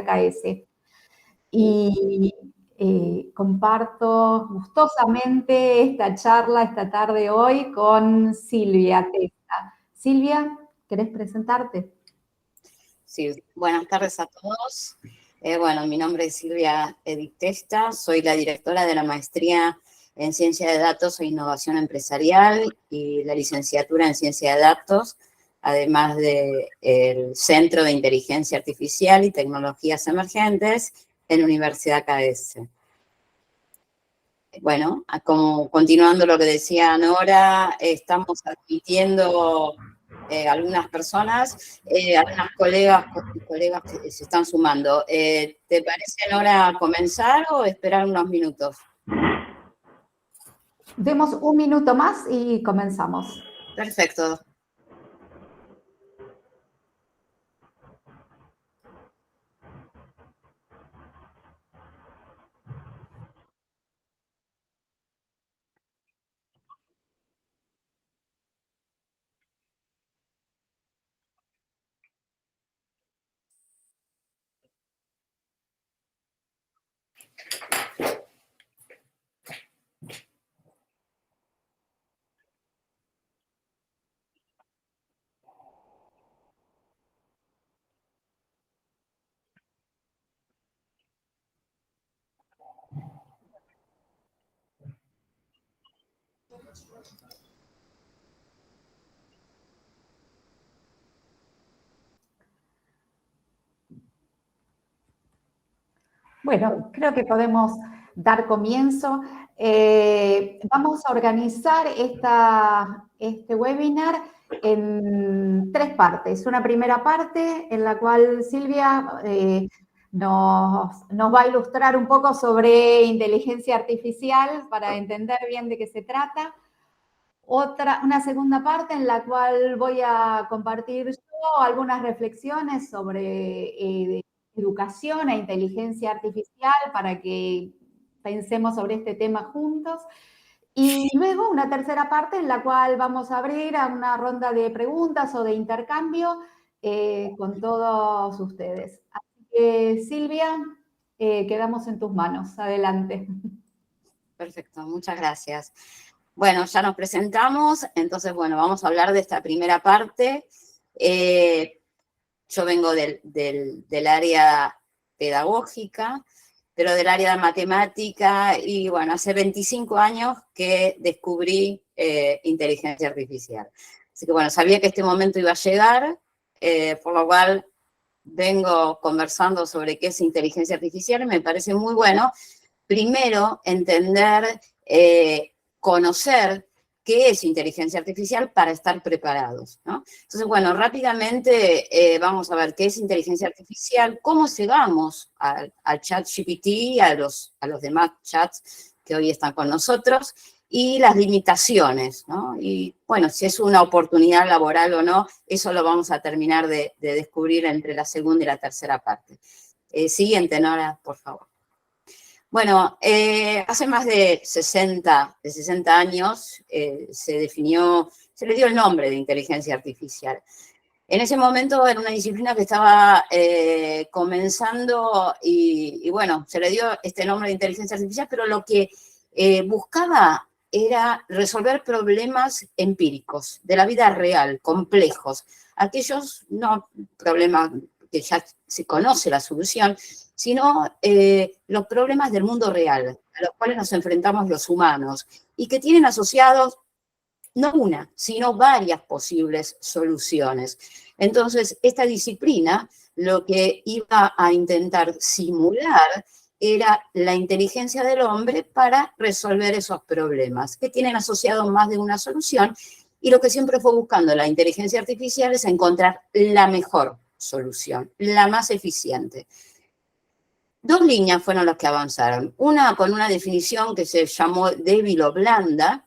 Universidad KS. Y comparto gustosamente esta charla, esta tarde hoy, con Silvia Testa. Silvia, ¿querés presentarte? Sí, buenas tardes a todos. Bueno, mi nombre es Silvia Edith Testa, soy la directora de la maestría en Ciencia de Datos e Innovación Empresarial y la licenciatura en Ciencia de Datos, además del Centro de Inteligencia Artificial y Tecnologías Emergentes en la Universidad KS. Bueno, como continuando lo que decía Nora, estamos admitiendo algunas personas, algunas colegas que se están sumando. ¿Te parece, Nora, comenzar o esperar unos minutos? Demos un minuto más y comenzamos. Perfecto. Bueno, creo que podemos dar comienzo. Vamos a organizar este webinar en tres partes. Una primera parte en la cual Silvia nos va a ilustrar un poco sobre inteligencia artificial para entender bien de qué se trata. Una segunda parte en la cual voy a compartir yo algunas reflexiones sobre educación e inteligencia artificial para que pensemos sobre este tema juntos. Y luego una tercera parte en la cual vamos a abrir a una ronda de preguntas o de intercambio con todos ustedes. Así que, Silvia, quedamos en tus manos. Adelante. Perfecto, muchas gracias. Bueno, ya nos presentamos, entonces, bueno, vamos a hablar de esta primera parte. Yo vengo del área pedagógica, pero del área de matemática, y bueno, hace 25 años que descubrí inteligencia artificial. Así que bueno, sabía que este momento iba a llegar, por lo cual vengo conversando sobre qué es inteligencia artificial y me parece muy bueno, primero, entender, conocer qué es inteligencia artificial para estar preparados, ¿no? Entonces, bueno, rápidamente vamos a ver qué es inteligencia artificial, cómo llegamos al ChatGPT, a los demás chats que hoy están con nosotros, y las limitaciones, ¿no? Y, bueno, si es una oportunidad laboral o no, eso lo vamos a terminar de descubrir entre la segunda y la tercera parte. Siguiente, Nora, por favor. Bueno, hace más de 60 años se le dio el nombre de inteligencia artificial. En ese momento era una disciplina que estaba comenzando y bueno, se le dio este nombre de inteligencia artificial, pero lo que buscaba era resolver problemas empíricos de la vida real, complejos. Aquellos no problemas que ya se conoce la solución, sino los problemas del mundo real, a los cuales nos enfrentamos los humanos, y que tienen asociados no una, sino varias posibles soluciones. Entonces, esta disciplina lo que iba a intentar simular era la inteligencia del hombre para resolver esos problemas, que tienen asociados más de una solución, y lo que siempre fue buscando la inteligencia artificial es encontrar la mejor solución, la más eficiente. Dos líneas fueron las que avanzaron. Una con una definición que se llamó débil o blanda,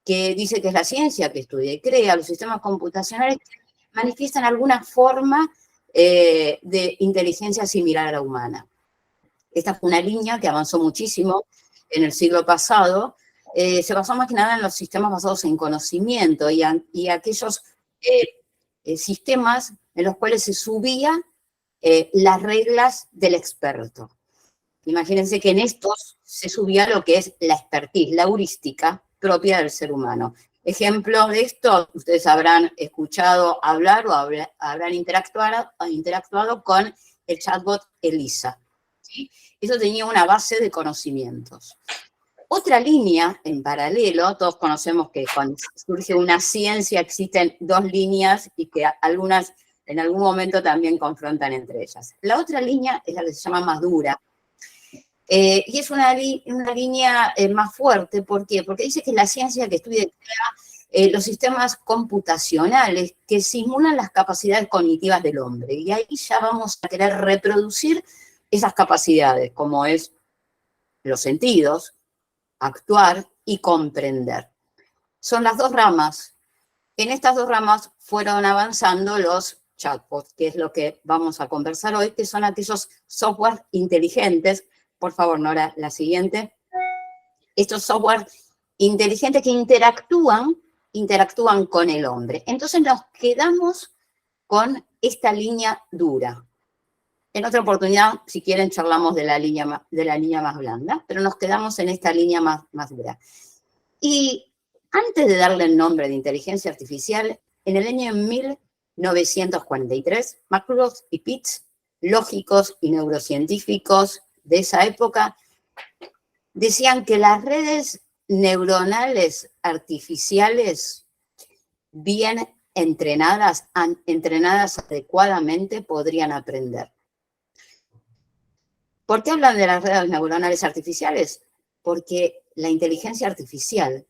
que dice que es la ciencia que estudia y crea los sistemas computacionales que manifiestan alguna forma de inteligencia similar a la humana. Esta fue una línea que avanzó muchísimo en el siglo pasado. Se basó más que nada en los sistemas basados en conocimiento y aquellos sistemas en los cuales se subía las reglas del experto. Imagínense que en estos se subía lo que es la expertise, la heurística propia del ser humano. Ejemplo de esto, ustedes habrán escuchado hablar o habrán interactuado con el chatbot Elisa, ¿sí? Eso tenía una base de conocimientos. Otra línea en paralelo, todos conocemos que cuando surge una ciencia existen dos líneas y que algunas en algún momento también confrontan entre ellas. La otra línea es la que se llama más dura, y es una línea más fuerte. ¿Por qué? Porque dice que es la ciencia que estudia los sistemas computacionales que simulan las capacidades cognitivas del hombre. Y ahí ya vamos a querer reproducir esas capacidades, como es los sentidos, actuar y comprender. Son las dos ramas. En estas dos ramas fueron avanzando los chatbots, que es lo que vamos a conversar hoy, que son aquellos software inteligentes. Por favor, Nora, la siguiente. Estos software inteligentes que interactúan con el hombre. Entonces nos quedamos con esta línea dura. En otra oportunidad, si quieren, charlamos de la línea más blanda, pero nos quedamos en esta línea más dura. Y antes de darle el nombre de inteligencia artificial, en el año 1943, McCulloch y Pitts, lógicos y neurocientíficos de esa época, decían que las redes neuronales artificiales bien entrenadas adecuadamente podrían aprender. ¿Por qué hablan de las redes neuronales artificiales? Porque la inteligencia artificial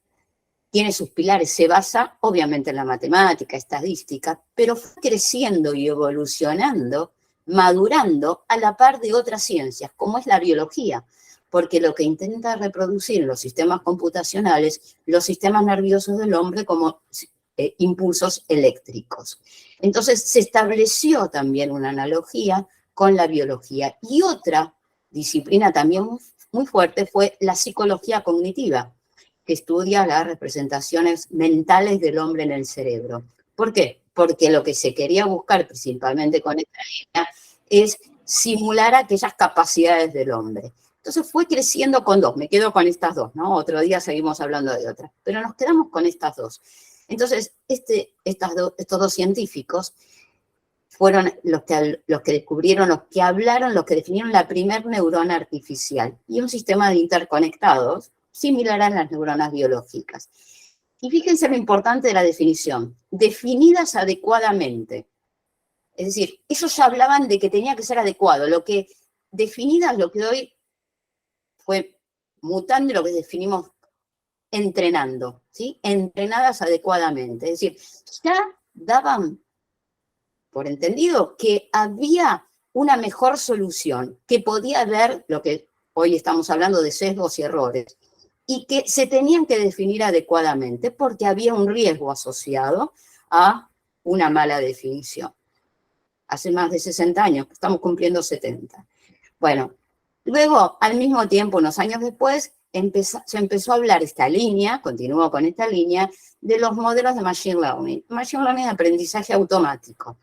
tiene sus pilares, se basa obviamente en la matemática, estadística, pero fue creciendo y evolucionando, madurando a la par de otras ciencias, como es la biología, porque lo que intenta reproducir los sistemas computacionales, los sistemas nerviosos del hombre como impulsos eléctricos. Entonces se estableció también una analogía con la biología. Y otra disciplina también muy fuerte fue la psicología cognitiva, que estudia las representaciones mentales del hombre en el cerebro. ¿Por qué? Porque lo que se quería buscar principalmente con esta línea es simular aquellas capacidades del hombre. Entonces fue creciendo con dos, me quedo con estas dos, ¿no? Otro día seguimos hablando de otras, pero nos quedamos con estas dos. Entonces, estos dos científicos fueron los que descubrieron, los que hablaron, los que definieron la primer neurona artificial y un sistema de interconectados similar a las neuronas biológicas. Y fíjense lo importante de la definición, definidas adecuadamente. Es decir, ellos ya hablaban de que tenía que ser adecuado, definidas, lo que hoy fue mutando lo que definimos entrenando, ¿sí? Entrenadas adecuadamente. Es decir, ya daban por entendido que había una mejor solución, que podía haber lo que hoy estamos hablando de sesgos y errores, y que se tenían que definir adecuadamente porque había un riesgo asociado a una mala definición. Hace más de 60 años, estamos cumpliendo 70. Bueno, luego, al mismo tiempo, unos años después, se empezó a hablar esta línea, continuó con esta línea, de los modelos de Machine Learning. Machine Learning es aprendizaje automático.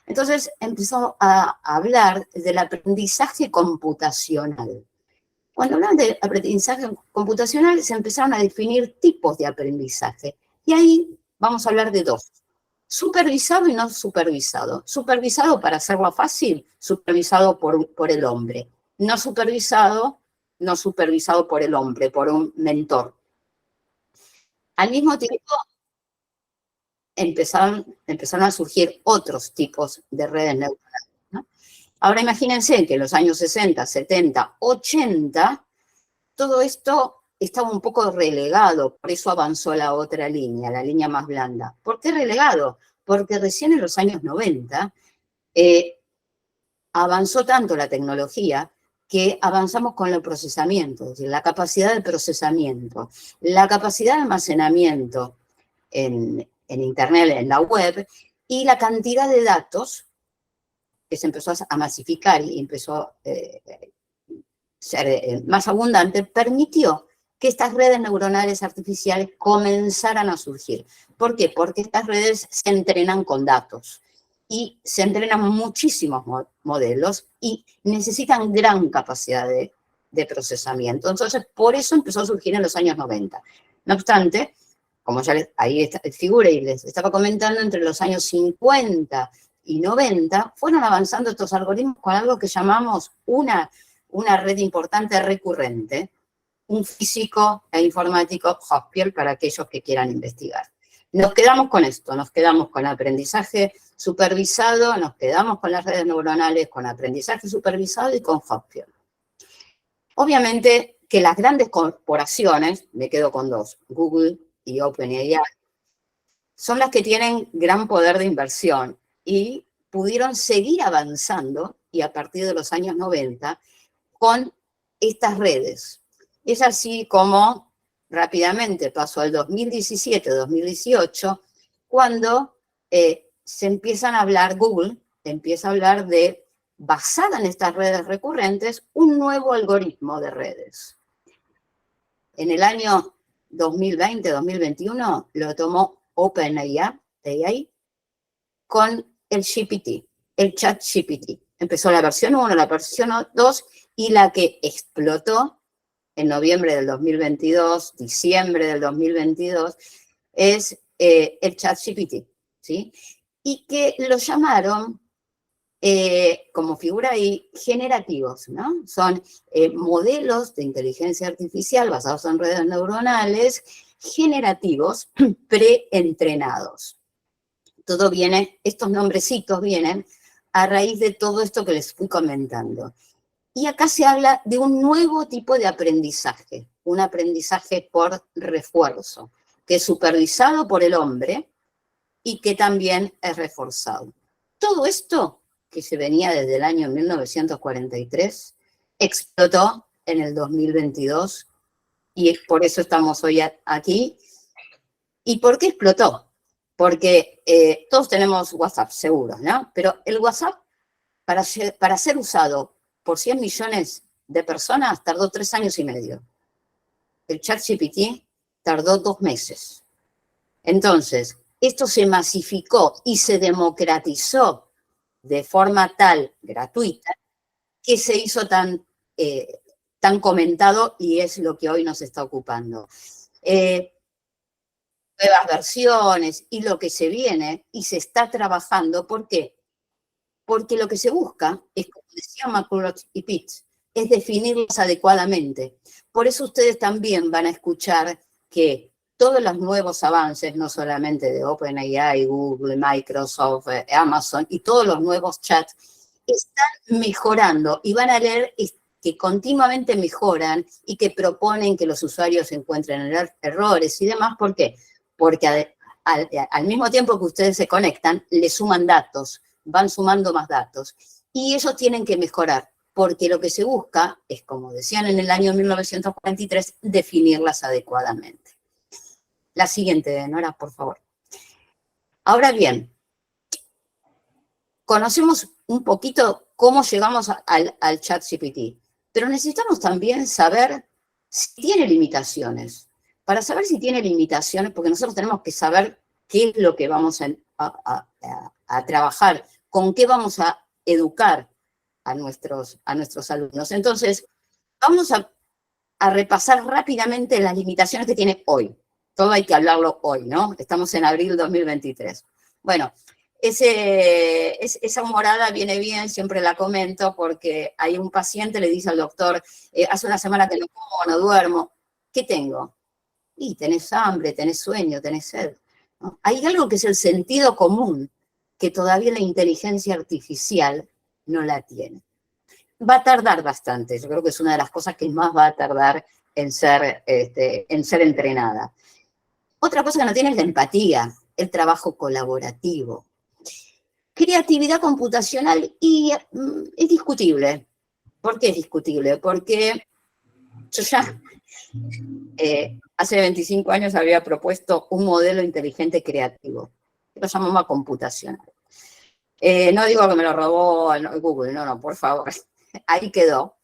Entonces empezó a hablar del aprendizaje computacional. Cuando hablan de aprendizaje computacional, se empezaron a definir tipos de aprendizaje. Y ahí vamos a hablar de dos. Supervisado y no supervisado. Supervisado, para hacerlo fácil, supervisado por el hombre. No supervisado por el hombre, por un mentor. Al mismo tiempo, empezaron a surgir otros tipos de redes neuronales, ¿no? Ahora imagínense que en los años 60, 70, 80, todo esto estaba un poco relegado, por eso avanzó la otra línea, la línea más blanda. ¿Por qué relegado? Porque recién en los años 90 avanzó tanto la tecnología que avanzamos con el procesamiento, es decir, la capacidad de procesamiento, la capacidad de almacenamiento en Internet, en la web, y la cantidad de datos que se empezó a masificar y empezó a ser más abundante, permitió que estas redes neuronales artificiales comenzaran a surgir. ¿Por qué? Porque estas redes se entrenan con datos. y se entrenan muchísimos modelos y necesitan gran capacidad de procesamiento. Entonces, por eso empezó a surgir en los años 90. No obstante, como ya ahí figura y les estaba comentando, entre los años 50 y 90 fueron avanzando estos algoritmos con algo que llamamos una red importante recurrente, un físico e informático, Hospiel, para aquellos que quieran investigar. Nos quedamos con esto, nos quedamos con aprendizaje supervisado, nos quedamos con las redes neuronales, con aprendizaje supervisado y con Hospiel. Obviamente que las grandes corporaciones, me quedo con dos, Google y OpenAI, son las que tienen gran poder de inversión y pudieron seguir avanzando, y a partir de los años 90, con estas redes. Es así como rápidamente pasó al 2017-2018, cuando se empiezan a hablar, Google empieza a hablar de, basada en estas redes recurrentes, un nuevo algoritmo de redes. En el año 2020-2021 lo tomó OpenAI con el GPT, el ChatGPT. Empezó la versión 1, la versión 2, y la que explotó en noviembre del 2022, diciembre del 2022, es el ChatGPT, ¿sí? Y que lo llamaron, como figura ahí, generativos, ¿no? Son modelos de inteligencia artificial basados en redes neuronales generativos preentrenados. Todo viene, estos nombrecitos vienen a raíz de todo esto que les fui comentando. Y acá se habla de un nuevo tipo de aprendizaje, un aprendizaje por refuerzo, que es supervisado por el hombre y que también es reforzado. Todo esto, que se venía desde el año 1943, explotó en el 2022 y por eso estamos hoy aquí. ¿Y por qué explotó? Porque todos tenemos WhatsApp, seguro, ¿no? Pero el WhatsApp, para ser usado por 100 millones de personas, tardó 3 años y medio. El ChatGPT tardó 2 meses. Entonces, esto se masificó y se democratizó de forma tal, gratuita, que se hizo tan comentado y es lo que hoy nos está ocupando. Nuevas versiones y lo que se viene y se está trabajando. ¿Por qué? Porque lo que se busca es, como decía McCulloch y Pitts, es definirlas adecuadamente. Por eso ustedes también van a escuchar que todos los nuevos avances, no solamente de OpenAI, Google, Microsoft, Amazon y todos los nuevos chats, están mejorando y van a leer que continuamente mejoran y que proponen que los usuarios encuentren errores y demás. ¿Por qué? Porque al mismo tiempo que ustedes se conectan, le suman datos, van sumando más datos. Y ellos tienen que mejorar, porque lo que se busca es, como decían en el año 1943, definirlas adecuadamente. La siguiente, Nora, por favor. Ahora bien, conocemos un poquito cómo llegamos al ChatGPT, pero necesitamos también saber si tiene limitaciones. Para saber si tiene limitaciones, porque nosotros tenemos que saber qué es lo que vamos a trabajar, con qué vamos a educar a nuestros alumnos. Entonces, vamos a repasar rápidamente las limitaciones que tiene hoy. Todo hay que hablarlo hoy, ¿no? Estamos en abril de 2023. Bueno, esa humorada viene bien, siempre la comento, porque hay un paciente, le dice al doctor, hace una semana que no como, no duermo. ¿Qué tengo? Y tenés hambre, tenés sueño, tenés sed, ¿no? Hay algo que es el sentido común, que todavía la inteligencia artificial no la tiene. Va a tardar bastante, yo creo que es una de las cosas que más va a tardar en ser entrenada. Otra cosa que no tiene es la empatía, el trabajo colaborativo. Creatividad computacional, y es discutible. ¿Por qué es discutible? Porque yo ya hace 25 años había propuesto un modelo inteligente creativo, que lo llamamos computacional. No digo que me lo robó Google, no, por favor, ahí quedó.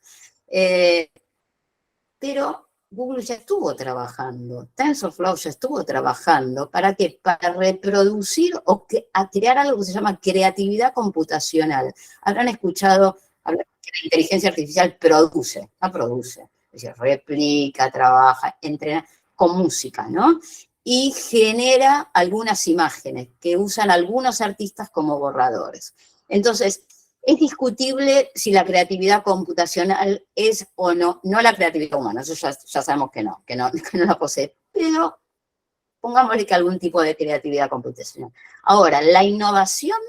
Pero Google ya estuvo trabajando, TensorFlow ya estuvo trabajando. ¿Para qué? Para reproducir o a crear algo que se llama creatividad computacional. Habrán escuchado hablar que la inteligencia artificial produce, no produce. Es decir, replica, trabaja, entrena con música, ¿no? Y genera algunas imágenes que usan algunos artistas como borradores. Entonces, es discutible si la creatividad computacional es o no, no la creatividad humana, eso ya sabemos que no, que no la posee, pero pongámosle que algún tipo de creatividad computacional. Ahora, la innovación,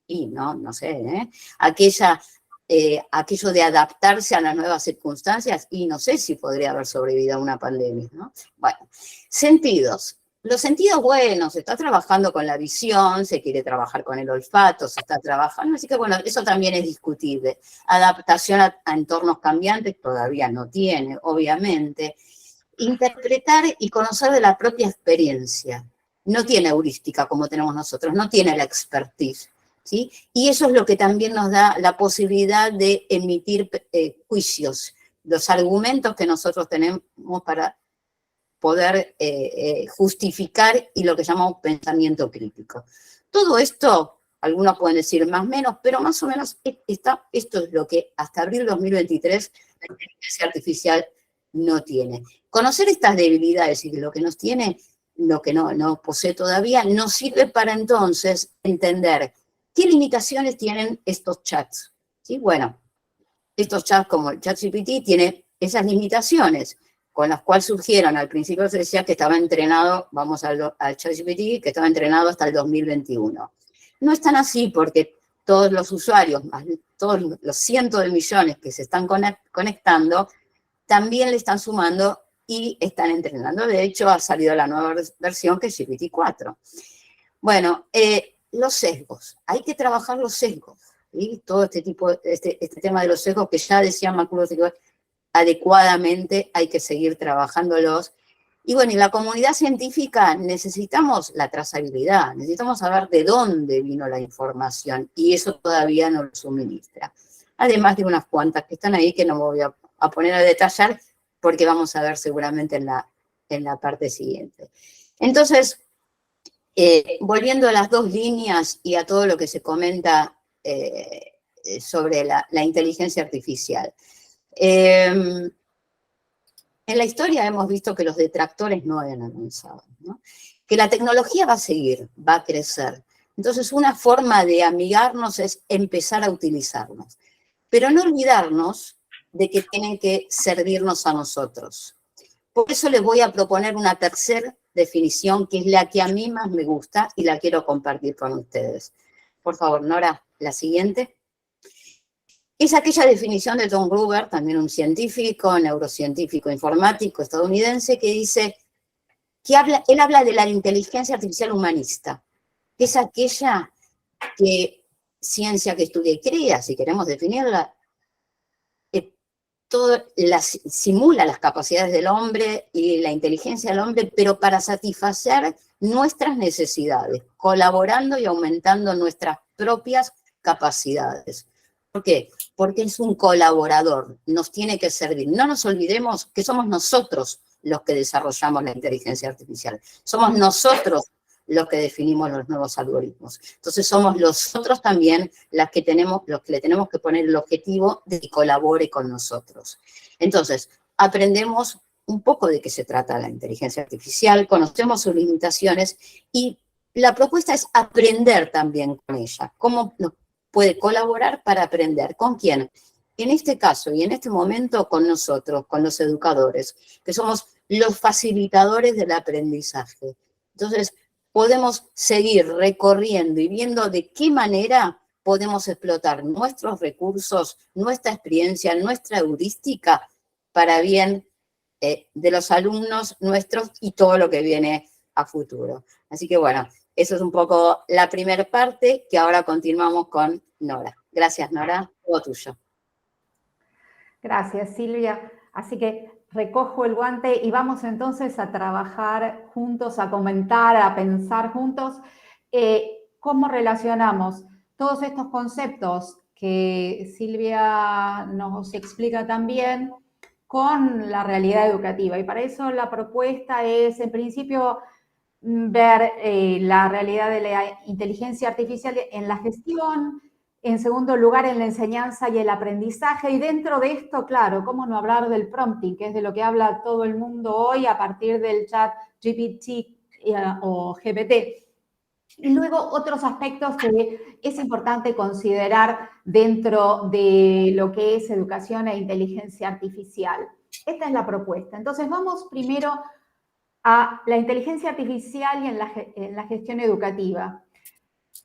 y no sé, aquello de adaptarse a las nuevas circunstancias, y no sé si podría haber sobrevivido a una pandemia, ¿no? Bueno, sentidos. Los sentidos, bueno, se está trabajando con la visión, se quiere trabajar con el olfato, se está trabajando, así que bueno, eso también es discutible. Adaptación a entornos cambiantes todavía no tiene, obviamente. Interpretar y conocer de la propia experiencia. No tiene heurística como tenemos nosotros, no tiene la expertise, ¿sí? Y eso es lo que también nos da la posibilidad de emitir juicios, los argumentos que nosotros tenemos para poder justificar y lo que llamamos pensamiento crítico. Todo esto, algunos pueden decir más o menos, pero más o menos esto es lo que hasta abril 2023 la inteligencia artificial no tiene. Conocer estas debilidades y lo que nos tiene, lo que no posee todavía, nos sirve para entonces entender qué limitaciones tienen estos chats. ¿Sí? Bueno, estos chats como el ChatGPT tiene esas limitaciones, con las cuales surgieron, al principio se decía que estaba entrenado, vamos al ChatGPT, que estaba entrenado hasta el 2021. No es tan así porque todos los usuarios, todos los cientos de millones que se están conectando, también le están sumando y están entrenando. De hecho, ha salido la nueva versión que es GPT-4. Bueno, los sesgos. Hay que trabajar los sesgos. ¿Sí? Todo este tema de los sesgos que ya decía McCullough, adecuadamente hay que seguir trabajándolos. Y bueno, en la comunidad científica necesitamos la trazabilidad, necesitamos saber de dónde vino la información y eso todavía no lo suministra. Además de unas cuantas que están ahí que no me voy a poner a detallar porque vamos a ver seguramente en la parte siguiente. Entonces, volviendo a las dos líneas y a todo lo que se comenta sobre la inteligencia artificial. En la historia hemos visto que los detractores no han avanzado, ¿no? Que la tecnología va a seguir, va a crecer. Entonces, una forma de amigarnos es empezar a utilizarnos. Pero no olvidarnos de que tienen que servirnos a nosotros. Por eso les voy a proponer una tercera definición, que es la que a mí más me gusta y la quiero compartir con ustedes. Por favor, Nora, la siguiente. Es aquella definición de Tom Gruber, también un científico, neurocientífico informático estadounidense, que dice que él habla de la inteligencia artificial humanista, que es aquella ciencia que estudia y crea, si queremos definirla, simula las capacidades del hombre y la inteligencia del hombre, pero para satisfacer nuestras necesidades, colaborando y aumentando nuestras propias capacidades. ¿Por qué? Porque es un colaborador, nos tiene que servir. No nos olvidemos que somos nosotros los que desarrollamos la inteligencia artificial. Somos nosotros los que definimos los nuevos algoritmos. Entonces somos nosotros también los que le tenemos que poner el objetivo de que colabore con nosotros. Entonces, aprendemos un poco de qué se trata la inteligencia artificial, conocemos sus limitaciones y la propuesta es aprender también con ella. ¿Cómo nos puede colaborar para aprender? ¿Con quién? En este caso y en este momento con nosotros, con los educadores, que somos los facilitadores del aprendizaje. Entonces, podemos seguir recorriendo y viendo de qué manera podemos explotar nuestros recursos, nuestra experiencia, nuestra heurística para bien de los alumnos nuestros y todo lo que viene a futuro. Así que bueno, eso es un poco la primera parte, que ahora continuamos con Nora. Gracias, Nora, todo tuyo. Gracias, Silvia. Así que recojo el guante y vamos entonces a trabajar juntos, a comentar, a pensar juntos cómo relacionamos todos estos conceptos que Silvia nos explica también con la realidad educativa. Y para eso la propuesta es, en principio, ver la realidad de la inteligencia artificial en la gestión, en segundo lugar en la enseñanza y el aprendizaje, y dentro de esto, claro, cómo no hablar del prompting, que es de lo que habla todo el mundo hoy a partir del chat GPT o GPT. Y luego otros aspectos que es importante considerar dentro de lo que es educación e inteligencia artificial. Esta es la propuesta. Entonces vamos primero a la inteligencia artificial y en la gestión educativa.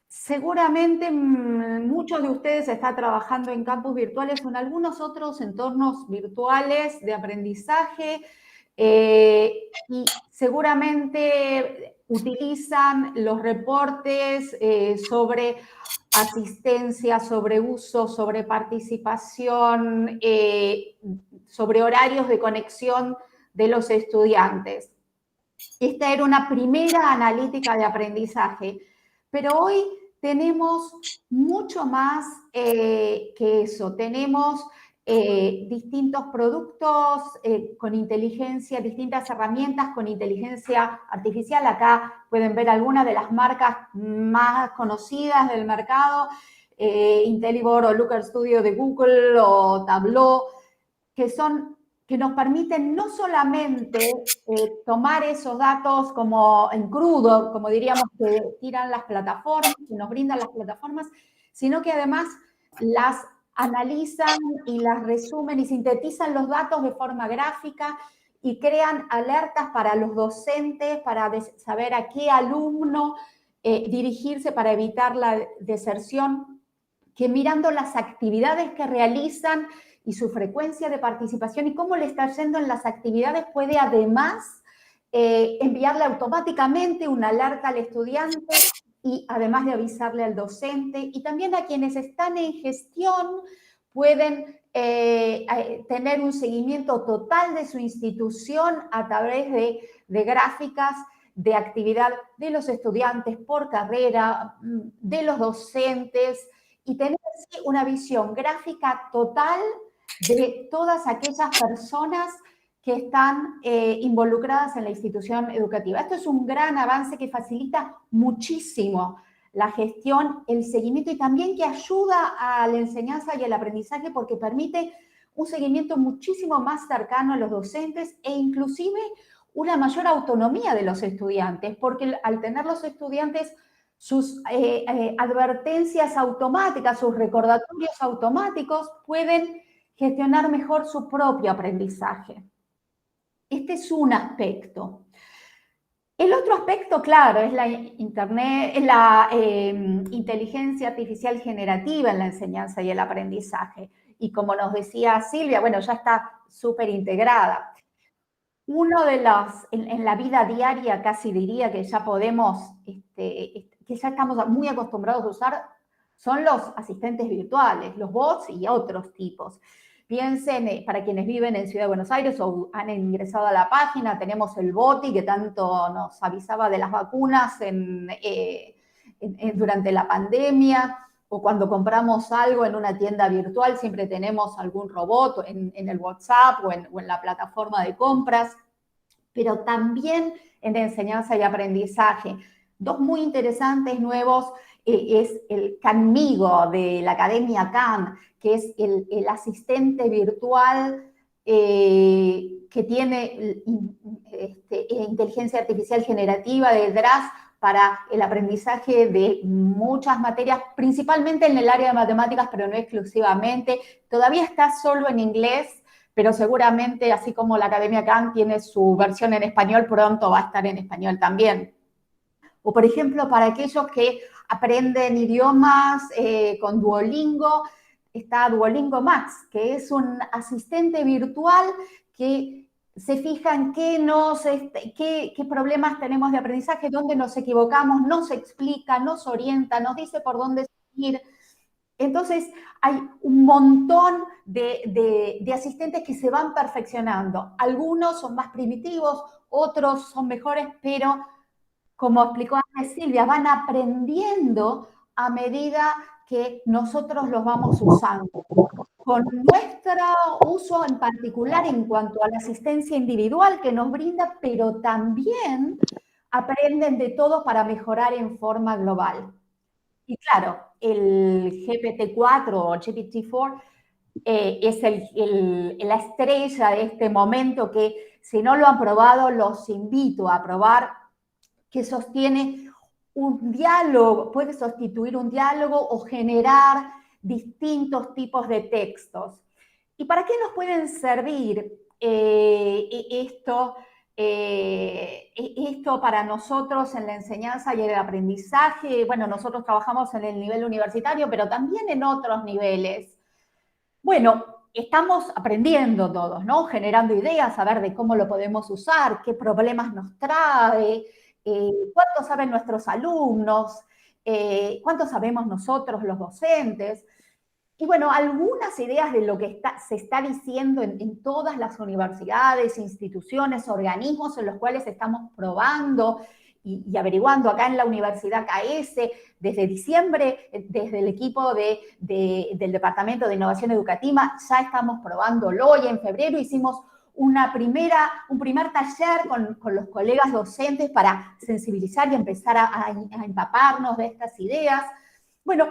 Seguramente muchos de ustedes están trabajando en campus virtuales o en algunos otros entornos virtuales de aprendizaje y seguramente utilizan los reportes sobre asistencia, sobre uso, sobre participación, sobre horarios de conexión de los estudiantes. Esta era una primera analítica de aprendizaje, pero hoy tenemos mucho más que eso. Tenemos distintos productos con inteligencia, distintas herramientas con inteligencia artificial. Acá pueden ver algunas de las marcas más conocidas del mercado, IntelliBoard o Looker Studio de Google o Tableau, que nos permiten no solamente tomar esos datos como en crudo, como diríamos que tiran las plataformas, que nos brindan las plataformas, sino que además las analizan y las resumen y sintetizan los datos de forma gráfica y crean alertas para los docentes, para saber a qué alumno dirigirse para evitar la deserción, que mirando las actividades que realizan y su frecuencia de participación y cómo le está yendo en las actividades, puede además enviarle automáticamente una alerta al estudiante y además de avisarle al docente, y también a quienes están en gestión pueden tener un seguimiento total de su institución a través de gráficas de actividad de los estudiantes por carrera, de los docentes, y tener así una visión gráfica total de todas aquellas personas que están involucradas en la institución educativa. Esto es un gran avance que facilita muchísimo la gestión, el seguimiento y también que ayuda a la enseñanza y el aprendizaje porque permite un seguimiento muchísimo más cercano a los docentes e inclusive una mayor autonomía de los estudiantes, porque al tener los estudiantes sus advertencias automáticas, sus recordatorios automáticos, pueden gestionar mejor su propio aprendizaje. Este es un aspecto. El otro aspecto, claro, es la inteligencia artificial generativa en la enseñanza y el aprendizaje. Y como nos decía Silvia, bueno, ya está súper integrada. Uno de los, en la vida diaria casi diría que ya podemos, que ya estamos muy acostumbrados a usar, son los asistentes virtuales, los bots y otros tipos. Piensen, para quienes viven en Ciudad de Buenos Aires o han ingresado a la página, tenemos el Boti que tanto nos avisaba de las vacunas durante la pandemia, o cuando compramos algo en una tienda virtual, siempre tenemos algún robot en el WhatsApp o en la plataforma de compras, pero también en enseñanza y aprendizaje. Dos muy interesantes nuevos es el Canmigo de la Academia Khan, que es el asistente virtual que tiene inteligencia artificial generativa detrás para el aprendizaje de muchas materias, principalmente en el área de matemáticas, pero no exclusivamente. Todavía está solo en inglés, pero seguramente, así como la Academia Khan tiene su versión en español, pronto va a estar en español también. O, por ejemplo, para aquellos que aprenden idiomas con Duolingo, está Duolingo Max, que es un asistente virtual que se fija en qué problemas tenemos de aprendizaje, dónde nos equivocamos, nos explica, nos orienta, nos dice por dónde seguir. Entonces, hay un montón de asistentes que se van perfeccionando. Algunos son más primitivos, otros son mejores, pero como explicó antes Silvia, van aprendiendo a medida que nosotros los vamos usando. con nuestro uso en particular en cuanto a la asistencia individual que nos brinda, pero también aprenden de todo para mejorar en forma global. Y claro, el GPT-4 o GPT-4 es la estrella de este momento que, si no lo han probado, los invito a probar, que sostiene un diálogo, puede sustituir un diálogo o generar distintos tipos de textos. ¿Y para qué nos pueden servir esto para nosotros en la enseñanza y el aprendizaje? Bueno, nosotros trabajamos en el nivel universitario, pero también en otros niveles. Bueno, estamos aprendiendo todos, ¿no? Generando ideas, a ver de cómo lo podemos usar, qué problemas nos trae, cuánto saben nuestros alumnos, cuánto sabemos nosotros los docentes. Y bueno, algunas ideas de lo que se está diciendo en todas las universidades, instituciones, organismos en los cuales estamos probando y averiguando. Acá en la Universidad KS, desde diciembre, desde el equipo del Departamento de Innovación Educativa, ya estamos probándolo, y en febrero hicimos un primer taller con los colegas docentes para sensibilizar y empezar a empaparnos de estas ideas. Bueno,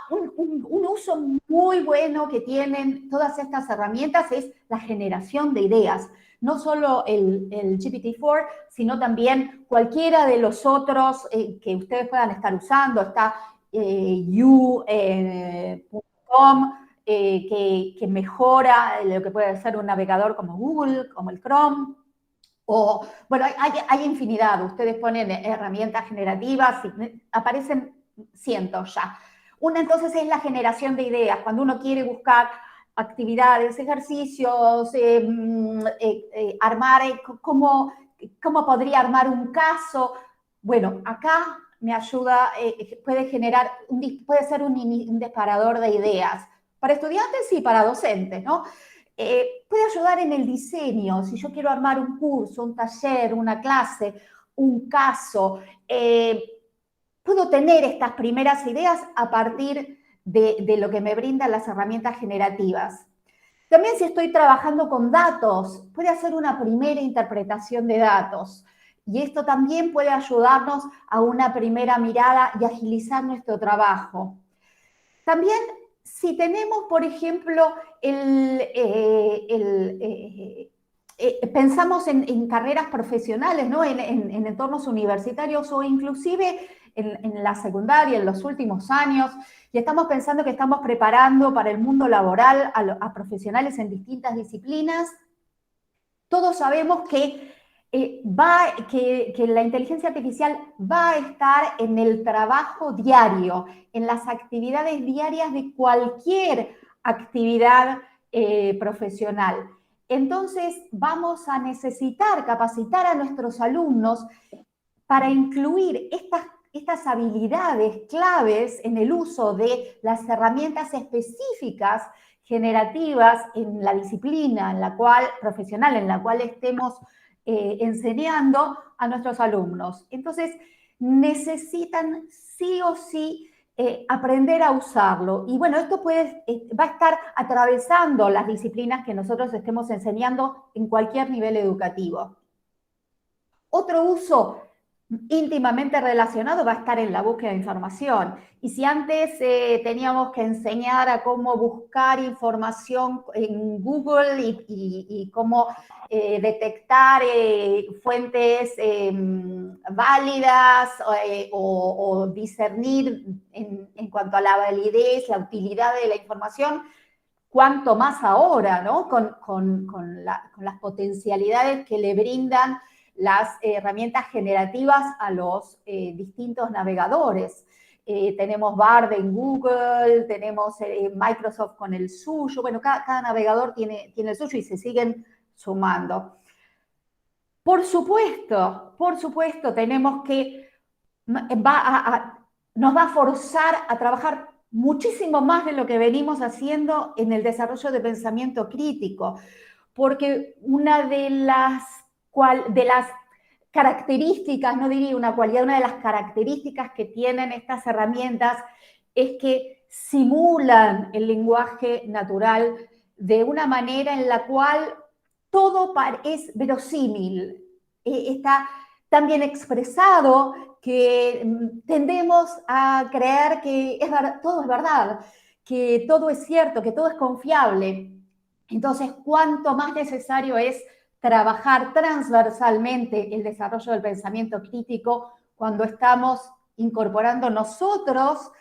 un uso muy bueno que tienen todas estas herramientas es la generación de ideas. No solo el GPT-4, sino también cualquiera de los otros que ustedes puedan estar usando. Está you.com, que mejora lo que puede ser un navegador como Google, como el Chrome. O, bueno, hay infinidad. Ustedes ponen herramientas generativas y aparecen cientos ya. Una entonces es la generación de ideas, cuando uno quiere buscar actividades, ejercicios, armar, cómo podría armar un caso. Bueno, acá me ayuda, puede ser un disparador de ideas para estudiantes y para docentes, ¿no? Puede ayudar en el diseño, si yo quiero armar un curso, un taller, una clase, un caso, puedo tener estas primeras ideas a partir de lo que me brindan las herramientas generativas. También, si estoy trabajando con datos, puede hacer una primera interpretación de datos. Y esto también puede ayudarnos a una primera mirada y agilizar nuestro trabajo. También, si tenemos, por ejemplo, pensamos en carreras profesionales, ¿no? En entornos universitarios o inclusive en la secundaria, en los últimos años, y estamos pensando que estamos preparando para el mundo laboral a profesionales en distintas disciplinas. Todos sabemos que la inteligencia artificial va a estar en el trabajo diario, en las actividades diarias de cualquier actividad profesional. Entonces, vamos a necesitar capacitar a nuestros alumnos para incluir estas habilidades claves en el uso de las herramientas específicas generativas en la disciplina profesional en la cual estemos enseñando a nuestros alumnos. Entonces, necesitan sí o sí aprender a usarlo. Y bueno, esto va a estar atravesando las disciplinas que nosotros estemos enseñando en cualquier nivel educativo. Otro uso íntimamente relacionado va a estar en la búsqueda de información. Y si antes teníamos que enseñar a cómo buscar información en Google y cómo detectar fuentes válidas o discernir en cuanto a la validez, la utilidad de la información, cuanto más ahora, ¿no? Con las potencialidades que le brindan las herramientas generativas a los distintos navegadores. Tenemos Bard en Google, tenemos Microsoft con el suyo. Bueno, cada navegador tiene el suyo y se siguen sumando. Por supuesto, tenemos que, nos va a forzar a trabajar muchísimo más de lo que venimos haciendo en el desarrollo de pensamiento crítico, porque una de las características, no diría una cualidad, una de las características que tienen estas herramientas es que simulan el lenguaje natural de una manera en la cual todo es verosímil, está tan bien expresado que tendemos a creer que todo es verdad, que todo es cierto, que todo es confiable. Entonces, cuánto más necesario es trabajar transversalmente el desarrollo del pensamiento crítico cuando estamos incorporando nosotros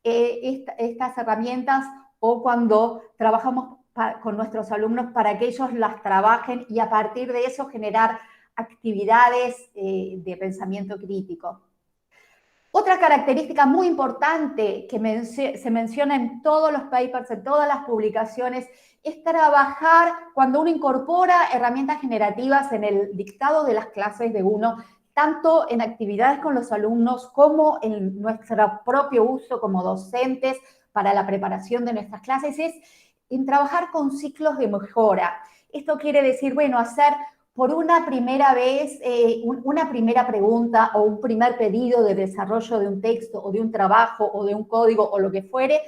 estas herramientas o cuando trabajamos con nuestros alumnos para que ellos las trabajen y a partir de eso generar actividades de pensamiento crítico. Otra característica muy importante que se menciona en todos los papers, en todas las publicaciones, es trabajar cuando uno incorpora herramientas generativas en el dictado de las clases de uno, tanto en actividades con los alumnos como en nuestro propio uso como docentes para la preparación de nuestras clases, es en trabajar con ciclos de mejora. Esto quiere decir, bueno, hacer por una primera vez una primera pregunta o un primer pedido de desarrollo de un texto o de un trabajo o de un código o lo que fuere,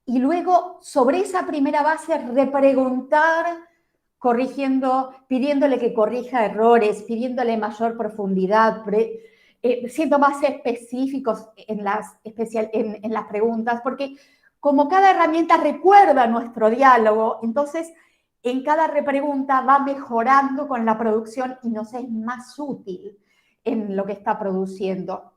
y luego sobre esa primera base repreguntar, corrigiendo, pidiéndole que corrija errores, pidiéndole mayor profundidad, siendo más específicos en las preguntas, porque como cada herramienta recuerda nuestro diálogo, entonces en cada repregunta va mejorando con la producción y nos es más útil en lo que está produciendo.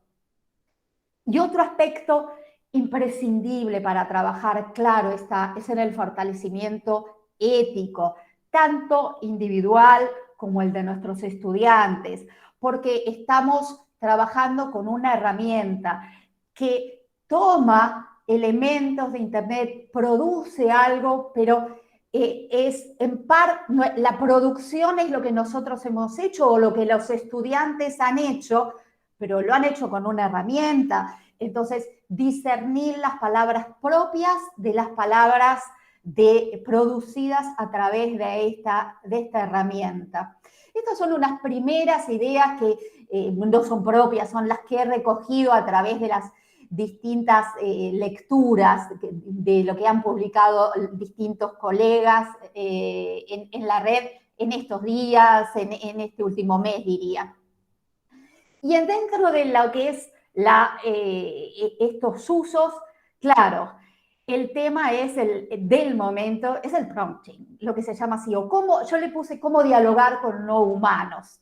Y otro aspecto imprescindible para trabajar, claro, es en el fortalecimiento ético, tanto individual como el de nuestros estudiantes, porque estamos trabajando con una herramienta que toma elementos de Internet, produce algo, pero es en parte, la producción es lo que nosotros hemos hecho o lo que los estudiantes han hecho, pero lo han hecho con una herramienta. Entonces, discernir las palabras propias de las palabras producidas a través de esta herramienta. Estas son unas primeras ideas que no son propias, son las que he recogido a través de las distintas lecturas de lo que han publicado distintos colegas en la red en estos días, en este último mes, diría. Y dentro de lo que es estos usos, claro, el tema es del momento, es el prompting, lo que se llama así, o cómo, yo le puse cómo dialogar con no humanos.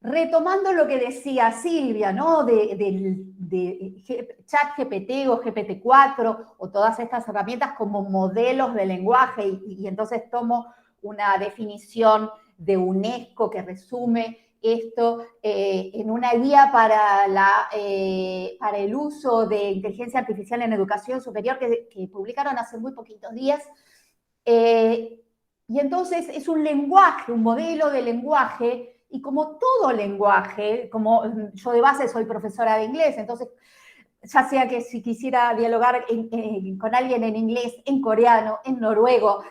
Retomando lo que decía Silvia, ¿no? de ChatGPT o GPT-4 o todas estas herramientas como modelos de lenguaje y entonces tomo una definición de UNESCO que resume esto en una guía para el uso de inteligencia artificial en educación superior que publicaron hace muy poquitos días. Y entonces es un lenguaje, un modelo de lenguaje, y como todo lenguaje, como yo de base soy profesora de inglés, entonces ya sea que si quisiera dialogar con alguien en inglés, en coreano, en noruego,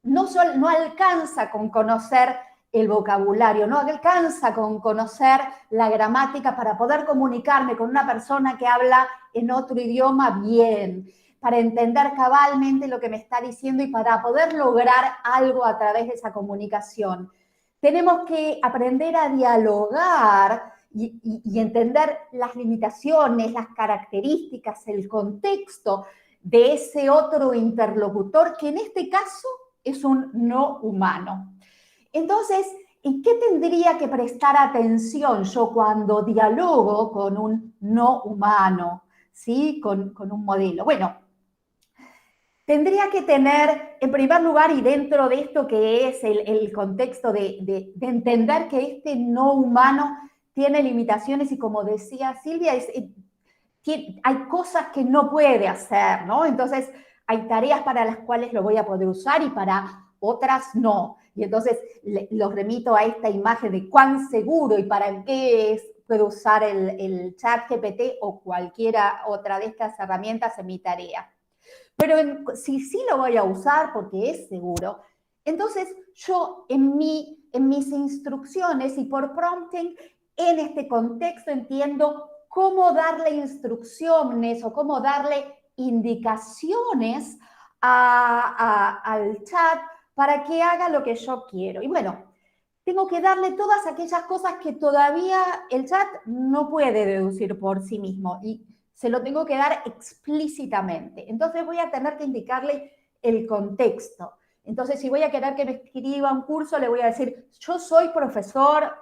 no alcanza con conocer el vocabulario, no alcanza con conocer la gramática para poder comunicarme con una persona que habla en otro idioma bien, para entender cabalmente lo que me está diciendo y para poder lograr algo a través de esa comunicación. Tenemos que aprender a dialogar y entender las limitaciones, las características, el contexto de ese otro interlocutor que en este caso es un no humano. Entonces, ¿en qué tendría que prestar atención yo cuando dialogo con un no humano, ¿sí? Con un modelo? Bueno, tendría que tener, en primer lugar, y dentro de esto que es el contexto de entender que este no humano tiene limitaciones y como decía Silvia, hay cosas que no puede hacer, ¿no? Entonces, hay tareas para las cuales lo voy a poder usar y para otras no. Y entonces los remito a esta imagen de cuán seguro y para qué puedo usar el ChatGPT o cualquiera otra de estas herramientas en mi tarea. Pero si sí lo voy a usar porque es seguro, entonces yo en mis instrucciones y por prompting, en este contexto entiendo cómo darle instrucciones o cómo darle indicaciones al chat para que haga lo que yo quiero. Y bueno, tengo que darle todas aquellas cosas que todavía el chat no puede deducir por sí mismo y se lo tengo que dar explícitamente. Entonces voy a tener que indicarle el contexto. Entonces, si voy a querer que me escriba un curso, le voy a decir, yo soy profesor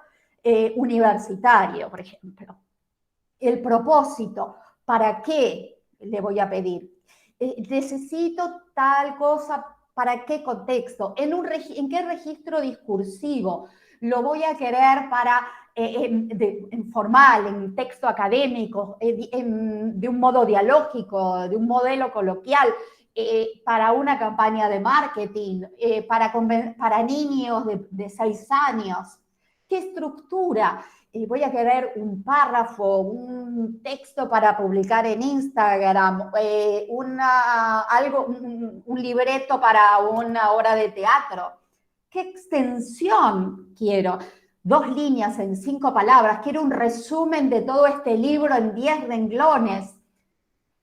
universitario, por ejemplo. El propósito, ¿para qué le voy a pedir? Necesito tal cosa, ¿para qué contexto? ¿En qué registro discursivo? ¿Lo voy a querer para en formal, en texto académico, de un modo dialógico, de un modelo coloquial? Para una campaña de marketing, para niños de 6 años. ¿Qué estructura? Voy a querer un párrafo, un texto para publicar en Instagram, un libreto para una obra de teatro. ¿Qué extensión quiero? 2 líneas en 5 palabras. Quiero un resumen de todo este libro en 10 renglones.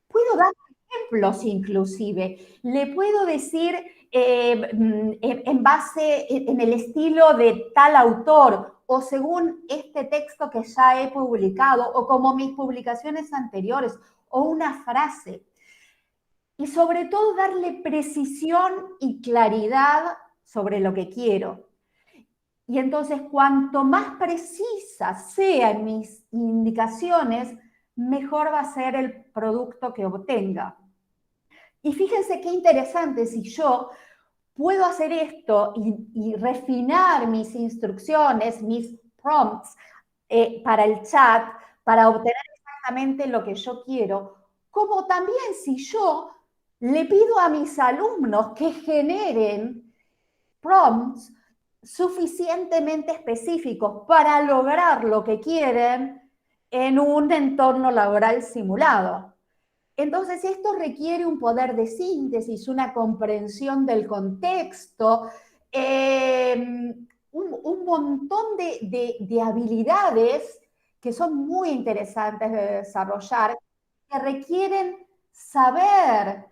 Puedo dar ejemplos inclusive. Le puedo decir en base, en el estilo de tal autor, o según este texto que ya he publicado, o como mis publicaciones anteriores, o una frase. Y sobre todo darle precisión y claridad sobre lo que quiero. Y entonces, cuanto más precisas sean mis indicaciones, mejor va a ser el producto que obtenga. Y fíjense qué interesante, si yo puedo hacer esto y refinar mis instrucciones, mis prompts para el chat, para obtener exactamente lo que yo quiero, como también si yo le pido a mis alumnos que generen prompts suficientemente específicos para lograr lo que quieren en un entorno laboral simulado. Entonces, esto requiere un poder de síntesis, una comprensión del contexto, un montón de habilidades que son muy interesantes de desarrollar, que requieren saber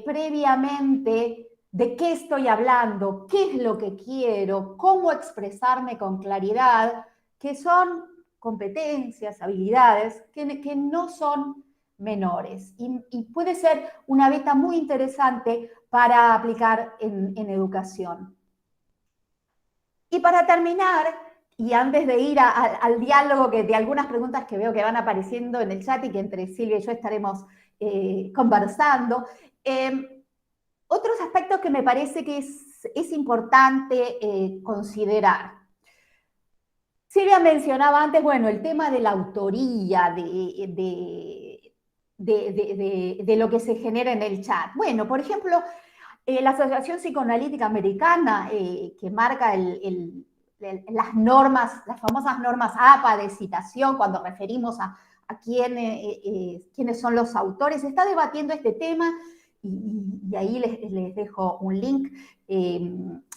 previamente de qué estoy hablando, qué es lo que quiero, cómo expresarme con claridad, que son competencias, habilidades que no son menores. Y puede ser una beta muy interesante para aplicar en educación. Y para terminar, y antes de ir al diálogo de algunas preguntas que veo que van apareciendo en el chat y que entre Silvia y yo estaremos conversando, otros aspectos que me parece que es importante considerar. Silvia mencionaba antes, bueno, el tema de la autoría, de lo que se genera en el chat. Bueno, por ejemplo, la Asociación Psicoanalítica Americana, que marca las normas, las famosas normas APA de citación, cuando referimos a quiénes son los autores, está debatiendo este tema, y ahí les dejo un link.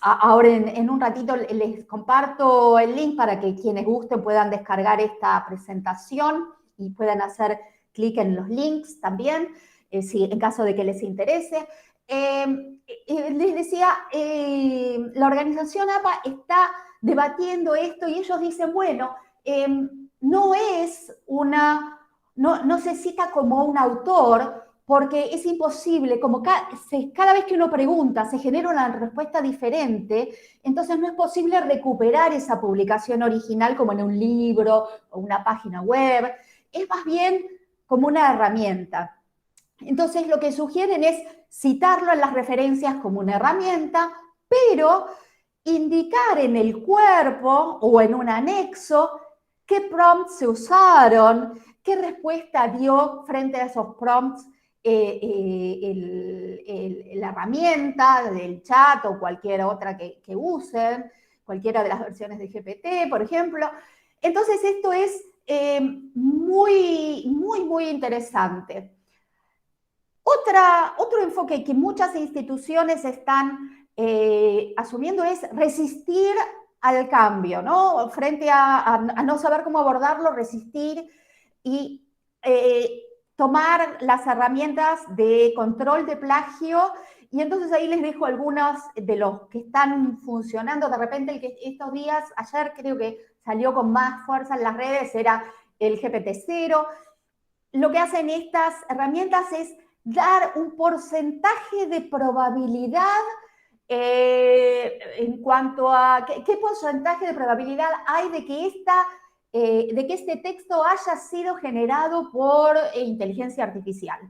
Ahora en un ratito les comparto el link para que quienes gusten puedan descargar esta presentación y puedan hacer clic en los links también, en caso de que les interese. Les decía, la organización APA está debatiendo esto y ellos dicen, bueno, no se cita como un autor porque es imposible, como cada vez que uno pregunta se genera una respuesta diferente, entonces no es posible recuperar esa publicación original como en un libro o una página web, es más bien como una herramienta. Entonces lo que sugieren es citarlo en las referencias como una herramienta, pero indicar en el cuerpo o en un anexo qué prompts se usaron, qué respuesta dio frente a esos prompts la herramienta del chat o cualquier otra que usen, cualquiera de las versiones de GPT, por ejemplo. Entonces esto es muy, muy, muy interesante. Otro enfoque que muchas instituciones están asumiendo es resistir al cambio, ¿no? Frente a no saber cómo abordarlo, resistir y tomar las herramientas de control de plagio, y entonces ahí les dejo algunos de los que están funcionando. De repente el que estos días, ayer creo que salió con más fuerza en las redes, era el GPT-0. Lo que hacen estas herramientas es dar un porcentaje de probabilidad en cuanto a qué porcentaje de probabilidad hay de que este texto haya sido generado por inteligencia artificial.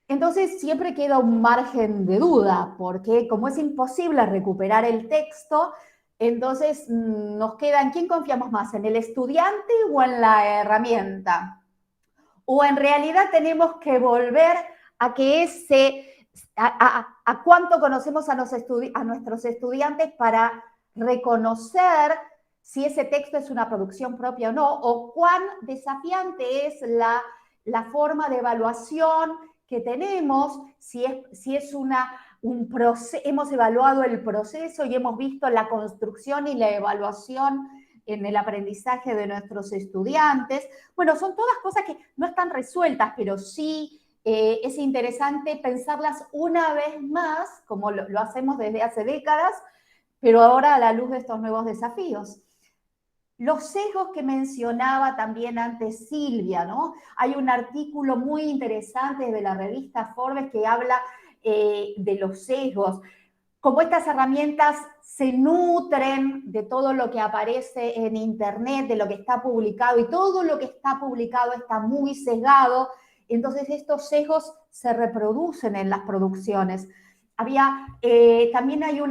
Entonces siempre queda un margen de duda, porque como es imposible recuperar el texto, entonces nos queda ¿en quién confiamos más? ¿En el estudiante o en la herramienta? O en realidad tenemos que volver a que a cuánto conocemos a nuestros estudiantes para reconocer si ese texto es una producción propia o no, o cuán desafiante es la forma de evaluación que tenemos, si es hemos evaluado el proceso y hemos visto la construcción y la evaluación en el aprendizaje de nuestros estudiantes. Bueno, son todas cosas que no están resueltas, pero sí es interesante pensarlas una vez más, como lo hacemos desde hace décadas, pero ahora a la luz de estos nuevos desafíos. Los sesgos que mencionaba también antes Silvia, ¿no? Hay un artículo muy interesante de la revista Forbes que habla de los sesgos. Como estas herramientas se nutren de todo lo que aparece en Internet, de lo que está publicado, y todo lo que está publicado está muy sesgado, entonces estos sesgos se reproducen en las producciones. También hay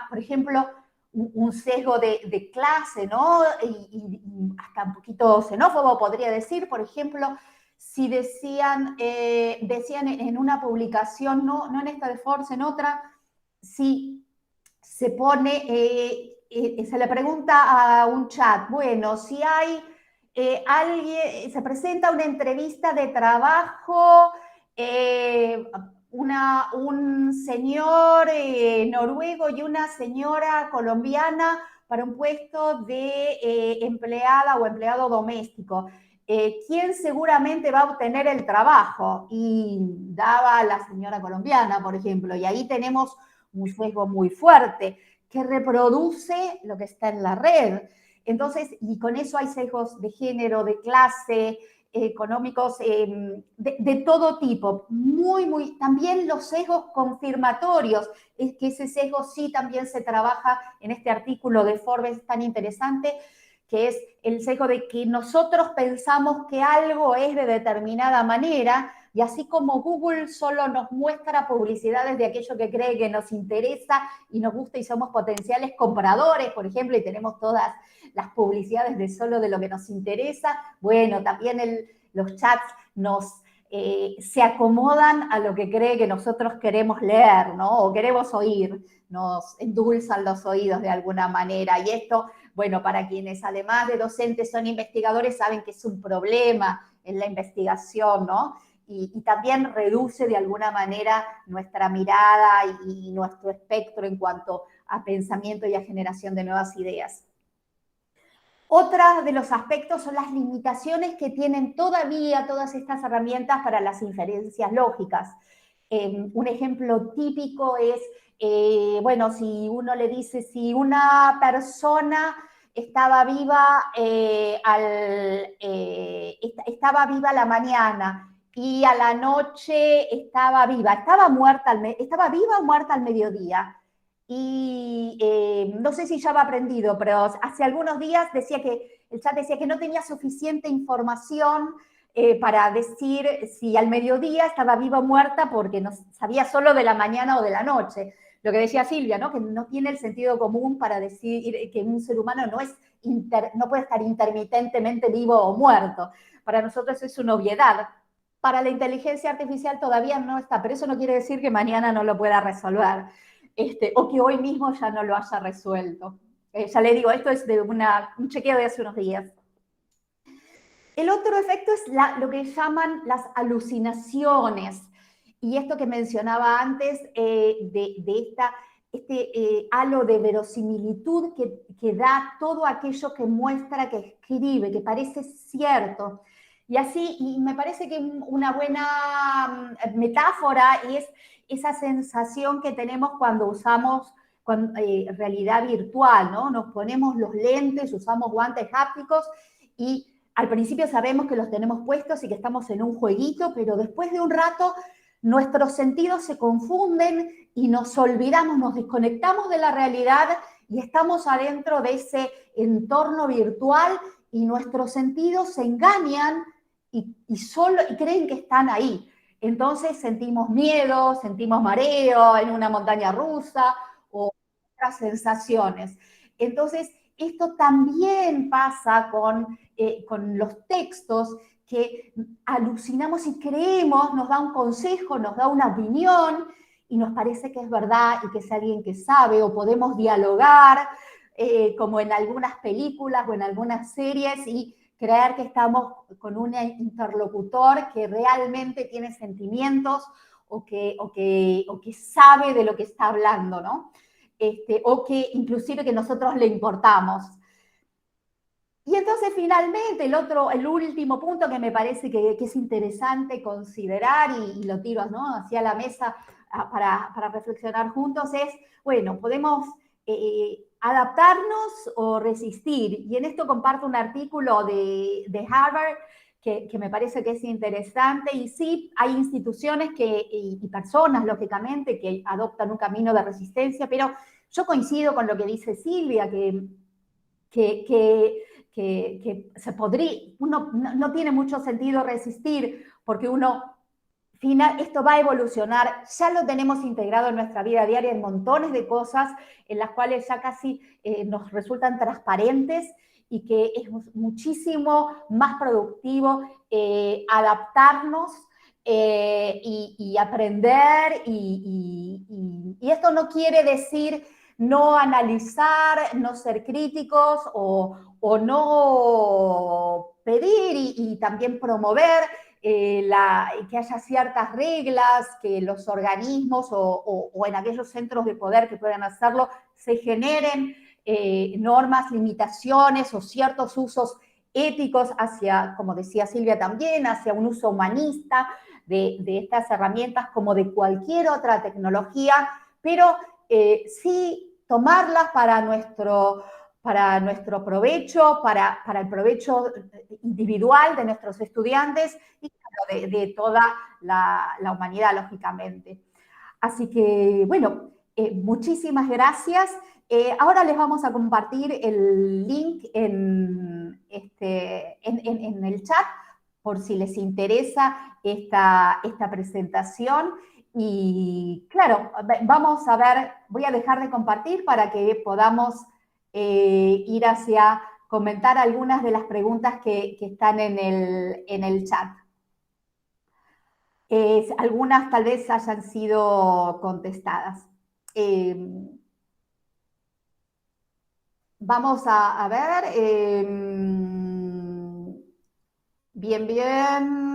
por ejemplo, un sesgo de clase, ¿no? Y hasta un poquito xenófobo, podría decir, por ejemplo, si decían en una publicación, no en esta de Forbes, en otra, si se pone, se le pregunta a un chat, bueno, si hay alguien, se presenta una entrevista de trabajo, un señor noruego y una señora colombiana para un puesto de empleada o empleado doméstico. ¿Quién seguramente va a obtener el trabajo? Y daba a la señora colombiana, por ejemplo, y ahí tenemos un sesgo muy fuerte que reproduce lo que está en la red. Entonces, y con eso hay sesgos de género, de clase, económicos, de todo tipo. También los sesgos confirmatorios, es que ese sesgo sí también se trabaja en este artículo de Forbes tan interesante, que es el sesgo de que nosotros pensamos que algo es de determinada manera, y así como Google solo nos muestra publicidades de aquello que cree que nos interesa y nos gusta y somos potenciales compradores, por ejemplo, y tenemos todas las publicidades de solo de lo que nos interesa, bueno, también los chats se acomodan a lo que cree que nosotros queremos leer, ¿no? O queremos oír, nos endulzan los oídos de alguna manera, y esto, bueno, para quienes además de docentes son investigadores, saben que es un problema en la investigación, ¿no? Y también reduce de alguna manera nuestra mirada y nuestro espectro en cuanto a pensamiento y a generación de nuevas ideas. Otro de los aspectos son las limitaciones que tienen todavía todas estas herramientas para las inferencias lógicas. Un ejemplo típico es, bueno, si uno le dice, si una persona estaba viva, estaba viva a la mañana y a la noche estaba viva, estaba viva o muerta al mediodía. Y no sé si ya va aprendido, pero hace algunos días el chat decía que no tenía suficiente información para decir si al mediodía estaba viva o muerta, porque no sabía solo de la mañana o de la noche. Lo que decía Silvia, ¿no? Que no tiene el sentido común para decir que un ser humano no puede estar intermitentemente vivo o muerto. Para nosotros es una obviedad. Para la inteligencia artificial todavía no está, pero eso no quiere decir que mañana no lo pueda resolver. O que hoy mismo ya no lo haya resuelto. Ya le digo, esto es de un chequeo de hace unos días. El otro efecto es lo que llaman las alucinaciones. Y esto que mencionaba antes este halo de verosimilitud que da todo aquello que muestra, que escribe, que parece cierto. Y así, y me parece que una buena metáfora es esa sensación que tenemos cuando usamos realidad virtual, ¿no? Nos ponemos los lentes, usamos guantes hápticos y al principio sabemos que los tenemos puestos y que estamos en un jueguito, pero después de un rato nuestros sentidos se confunden y nos olvidamos, nos desconectamos de la realidad y estamos adentro de ese entorno virtual y nuestros sentidos se engañan y creen que están ahí. Entonces sentimos miedo, sentimos mareo en una montaña rusa o otras sensaciones. Entonces, esto también pasa con los textos, que alucinamos y creemos, nos da un consejo, nos da una opinión y nos parece que es verdad y que es alguien que sabe, o podemos dialogar, como en algunas películas o en algunas series, y creer que estamos con un interlocutor que realmente tiene sentimientos o que sabe de lo que está hablando, ¿no? O que inclusive que nosotros le importamos. Y entonces finalmente el último punto que me parece que es interesante considerar, y lo tiro, ¿no?, hacia la mesa para reflexionar juntos, es, bueno, podemos adaptarnos o resistir. Y en esto comparto un artículo de Harvard que me parece que es interesante, y sí, hay instituciones y personas, lógicamente, que adoptan un camino de resistencia, pero yo coincido con lo que dice Silvia, que se podría, uno no tiene mucho sentido resistir, porque esto va a evolucionar, ya lo tenemos integrado en nuestra vida diaria en montones de cosas en las cuales ya casi nos resultan transparentes, y que es muchísimo más productivo adaptarnos y aprender, y esto no quiere decir no analizar, no ser críticos o no pedir y también promover que haya ciertas reglas, que los organismos o en aquellos centros de poder que puedan hacerlo se generen normas, limitaciones o ciertos usos éticos hacia, como decía Silvia también, hacia un uso humanista de estas herramientas como de cualquier otra tecnología, pero sí tomarlas para nuestro provecho, para el provecho individual de nuestros estudiantes y claro, de toda la humanidad, lógicamente. Así que, bueno, muchísimas gracias. Ahora les vamos a compartir el link en el chat por si les interesa esta presentación. Y claro, vamos a ver, voy a dejar de compartir para que podamos ir hacia comentar algunas de las preguntas que están en el chat. Algunas tal vez hayan sido contestadas. Vamos a ver. Bien, bien.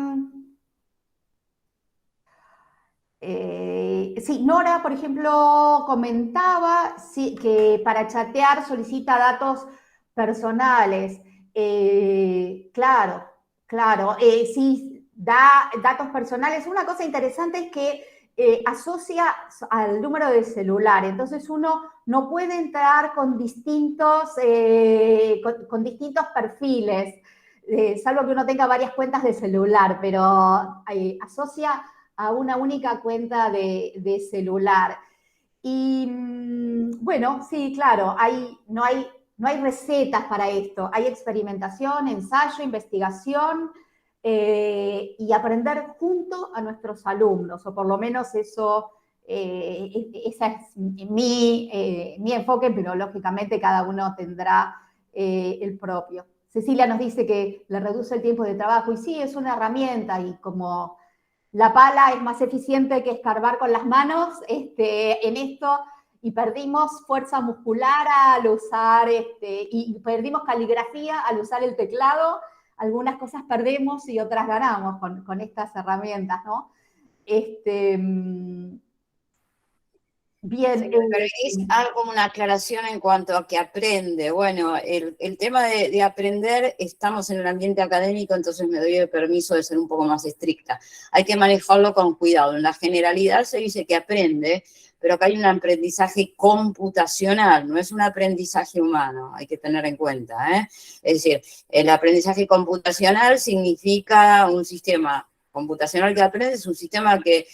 Sí, Nora, por ejemplo, comentaba que para chatear solicita datos personales. Claro, claro. Sí, da datos personales. Una cosa interesante es que asocia al número de celular. Entonces uno no puede entrar con distintos perfiles, salvo que uno tenga varias cuentas de celular, pero asocia a una única cuenta de celular. Y bueno, sí, claro, no hay recetas para esto, hay experimentación, ensayo, investigación y aprender junto a nuestros alumnos, o por lo menos eso, ese es mi enfoque, pero lógicamente cada uno tendrá el propio. Cecilia nos dice que le reduce el tiempo de trabajo, y sí, es una herramienta, y como la pala es más eficiente que escarbar con las manos en esto, y perdimos fuerza muscular al usar, y perdimos caligrafía al usar el teclado. Algunas cosas perdemos y otras ganamos con estas herramientas, ¿no? Bien, Si me permitís algo, una aclaración en cuanto a que aprende. Bueno, el tema de aprender, estamos en el ambiente académico, entonces me doy el permiso de ser un poco más estricta. Hay que manejarlo con cuidado. En la generalidad se dice que aprende, pero acá hay un aprendizaje computacional, no es un aprendizaje humano, hay que tener en cuenta, ¿eh? Es decir, el aprendizaje computacional significa un sistema computacional que aprende, es un sistema que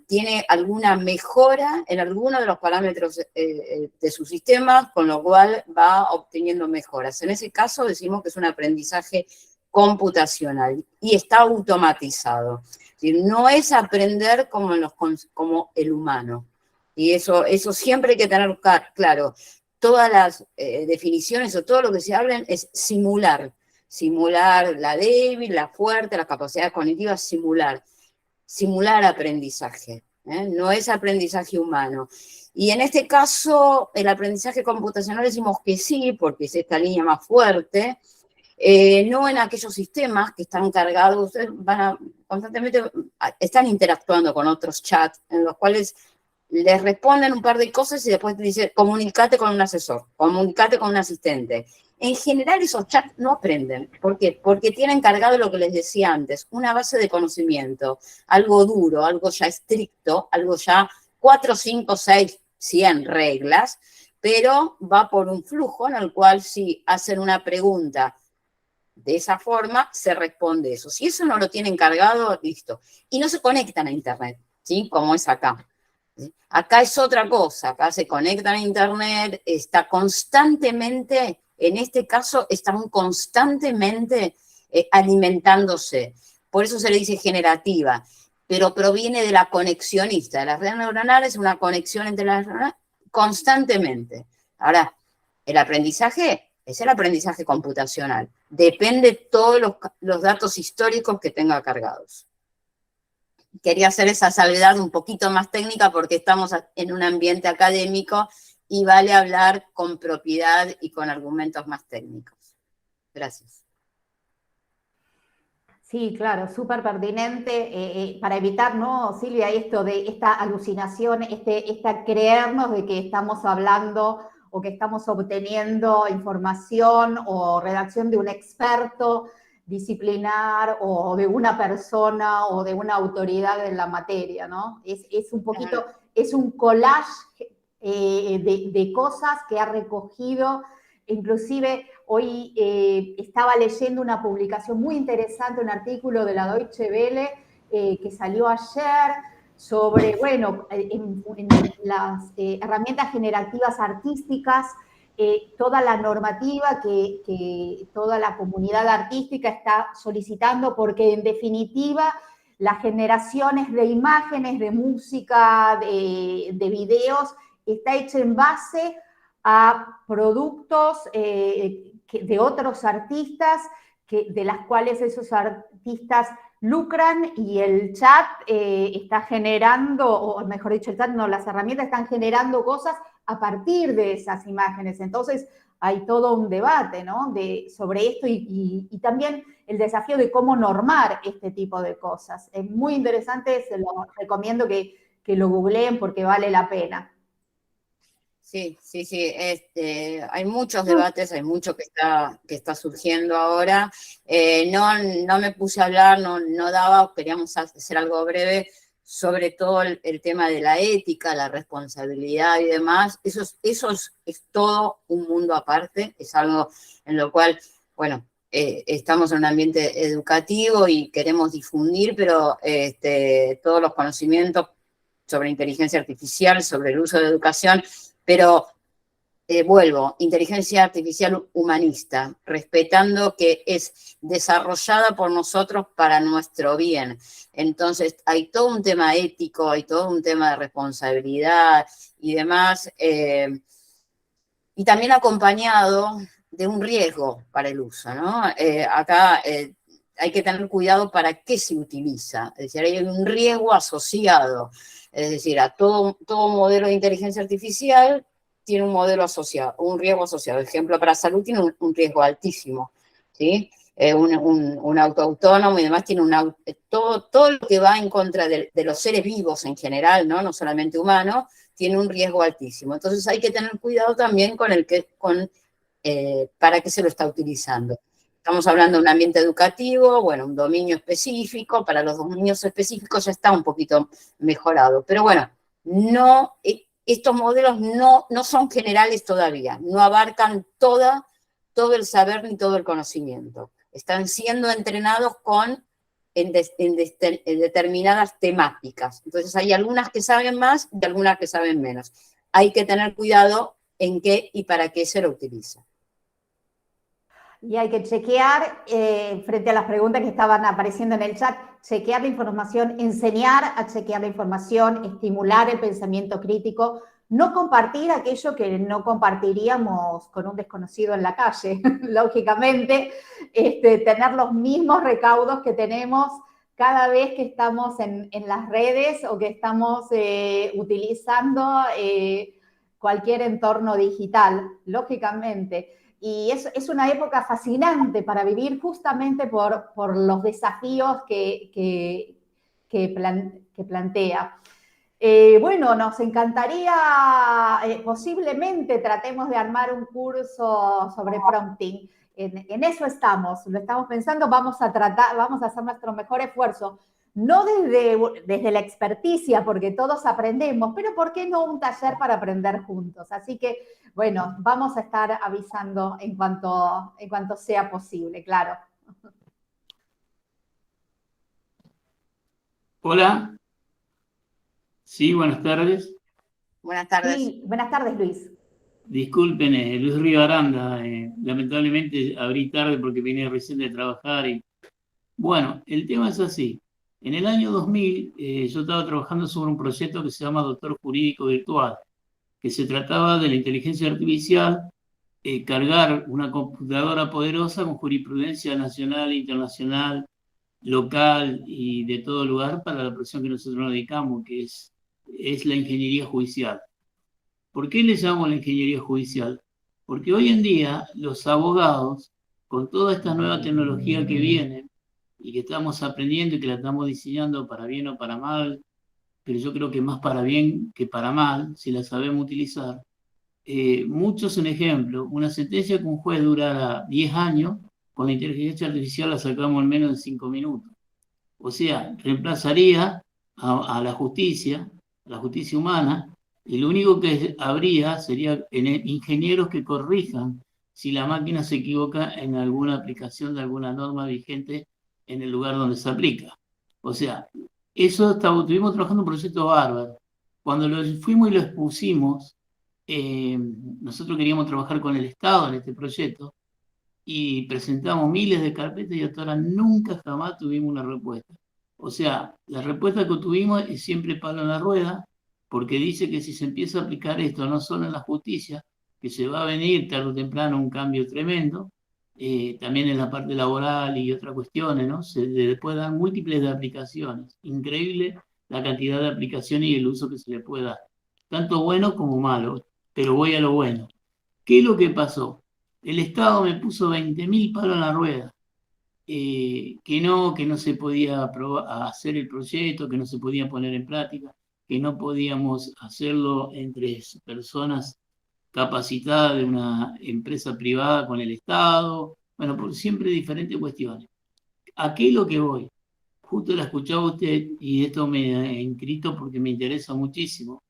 tiene alguna mejora en alguno de los parámetros de su sistema, con lo cual va obteniendo mejoras. En ese caso decimos que es un aprendizaje computacional y está automatizado. Es decir, no es aprender como el humano. Y eso siempre hay que tener claro. Todas las definiciones o todo lo que se hablen es simular. Simular la débil, la fuerte, las capacidades cognitivas, simular aprendizaje, ¿eh? No es aprendizaje humano. Y en este caso, el aprendizaje computacional decimos que sí, porque es esta línea más fuerte, no en aquellos sistemas que están cargados, constantemente están interactuando con otros chats en los cuales les responden un par de cosas y después te dicen, comunícate con un asesor, comunícate con un asistente. En general esos chats no aprenden. ¿Por qué? Porque tienen cargado lo que les decía antes, una base de conocimiento, algo duro, algo ya estricto, algo ya 4, 5, 6, 100 reglas, pero va por un flujo en el cual si hacen una pregunta de esa forma, se responde eso. Si eso no lo tienen cargado, listo. Y no se conectan a Internet, ¿sí? Como es acá. Acá es otra cosa, acá se conectan a Internet, está constantemente, en este caso, están constantemente alimentándose. Por eso se le dice generativa, pero proviene de la conexionista. De las redes neuronales es una conexión entre las neuronas constantemente. Ahora, el aprendizaje es el aprendizaje computacional. Depende de todos los datos históricos que tenga cargados. Quería hacer esa salvedad un poquito más técnica porque estamos en un ambiente académico y vale hablar con propiedad y con argumentos más técnicos. Gracias. Sí, claro, súper pertinente para evitar, ¿no, Silvia, esto de esta alucinación, esta creernos de que estamos hablando o que estamos obteniendo información o redacción de un experto disciplinar o de una persona o de una autoridad en la materia, ¿no? Es un poquito, es un collage de cosas que ha recogido, inclusive hoy estaba leyendo una publicación muy interesante, un artículo de la Deutsche Welle que salió ayer sobre, bueno, en las herramientas generativas artísticas, toda la normativa que toda la comunidad artística está solicitando, porque en definitiva las generaciones de imágenes, de música, de videos, está hecha en base a productos de otros artistas, de las cuales esos artistas lucran, y el chat está generando, o mejor dicho, el chat no, las herramientas están generando cosas a partir de esas imágenes. Entonces hay todo un debate, ¿no?, sobre esto y también el desafío de cómo normar este tipo de cosas. Es muy interesante, se lo recomiendo que lo googleen porque vale la pena. Sí, sí, sí. Hay muchos debates, hay mucho que está surgiendo ahora. No me puse a hablar, no daba, queríamos hacer algo breve sobre todo el tema de la ética, la responsabilidad y demás. Eso es todo un mundo aparte, es algo en lo cual, bueno, estamos en un ambiente educativo y queremos difundir, pero todos los conocimientos sobre inteligencia artificial, sobre el uso de educación, pero vuelvo, inteligencia artificial humanista, respetando que es desarrollada por nosotros para nuestro bien. Entonces, hay todo un tema ético, hay todo un tema de responsabilidad y demás, y también acompañado de un riesgo para el uso, ¿no? Acá hay que tener cuidado para qué se utiliza, es decir, hay un riesgo asociado, es decir, a todo modelo de inteligencia artificial tiene un modelo asociado, un riesgo asociado. Por ejemplo, para salud tiene un riesgo altísimo, ¿sí? un auto autónomo y demás tiene todo lo que va en contra de los seres vivos en general, ¿no? No solamente humanos, tiene un riesgo altísimo. Entonces hay que tener cuidado también para qué se lo está utilizando. Estamos hablando de un ambiente educativo, bueno, un dominio específico, para los dominios específicos ya está un poquito mejorado, pero bueno, no, estos modelos no son generales todavía, no abarcan todo el saber ni todo el conocimiento. Están siendo entrenados en determinadas temáticas. Entonces hay algunas que saben más y algunas que saben menos. Hay que tener cuidado en qué y para qué se lo utiliza. Y hay que chequear, frente a las preguntas que estaban apareciendo en el chat, chequear la información, enseñar a chequear la información, estimular el pensamiento crítico, no compartir aquello que no compartiríamos con un desconocido en la calle, lógicamente, tener los mismos recaudos que tenemos cada vez que estamos en las redes o que estamos utilizando cualquier entorno digital, lógicamente. Y es una época fascinante para vivir justamente por los desafíos que plantea. Bueno, nos encantaría, posiblemente tratemos de armar un curso sobre prompting. En eso estamos, lo estamos pensando, vamos a hacer nuestro mejor esfuerzo. No desde la experticia, porque todos aprendemos, pero ¿por qué no un taller para aprender juntos? Así que, bueno, vamos a estar avisando en cuanto sea posible, claro. Hola. Sí, buenas tardes. Buenas tardes. Sí, buenas tardes, Luis. Disculpen, Luis Río Aranda. Lamentablemente abrí tarde porque vine recién de trabajar. Bueno, el tema es así. En el año 2000 yo estaba trabajando sobre un proyecto que se llama Doctor Jurídico Virtual, que se trataba de la inteligencia artificial, cargar una computadora poderosa con jurisprudencia nacional, internacional, local y de todo lugar para la profesión que nosotros nos dedicamos, que es la ingeniería judicial. ¿Por qué le llamo la ingeniería judicial? Porque hoy en día los abogados, con toda esta nueva tecnología que viene y que estamos aprendiendo y que la estamos diseñando para bien o para mal, pero yo creo que más para bien que para mal, si la sabemos utilizar, muchos un ejemplo, una sentencia que un juez durara 10 años, con la inteligencia artificial la sacamos en menos de 5 minutos. O sea, reemplazaría a la justicia humana, y lo único que habría sería ingenieros que corrijan si la máquina se equivoca en alguna aplicación de alguna norma vigente en el lugar donde se aplica. O sea, estuvimos trabajando un proyecto bárbaro. Cuando lo fuimos y lo expusimos, nosotros queríamos trabajar con el Estado en este proyecto y presentamos miles de carpetas y hasta ahora nunca jamás tuvimos una respuesta. O sea, la respuesta que tuvimos es siempre palo en la rueda, porque dice que si se empieza a aplicar esto no solo en la justicia, que se va a venir tarde o temprano un cambio tremendo, también en la parte laboral y otras cuestiones, ¿no? Se puede dar múltiples de aplicaciones. Increíble la cantidad de aplicaciones y el uso que se le puede dar. Tanto bueno como malo, pero voy a lo bueno. ¿Qué es lo que pasó? El Estado me puso 20.000 palos en la rueda. Que no se podía hacer el proyecto, que no se podía poner en práctica, que no podíamos hacerlo entre personas capacitadas de una empresa privada con el Estado, bueno, por siempre diferentes cuestiones. ¿A qué es lo que voy? Justo la escuchaba usted y esto me ha inscrito porque me interesa muchísimo.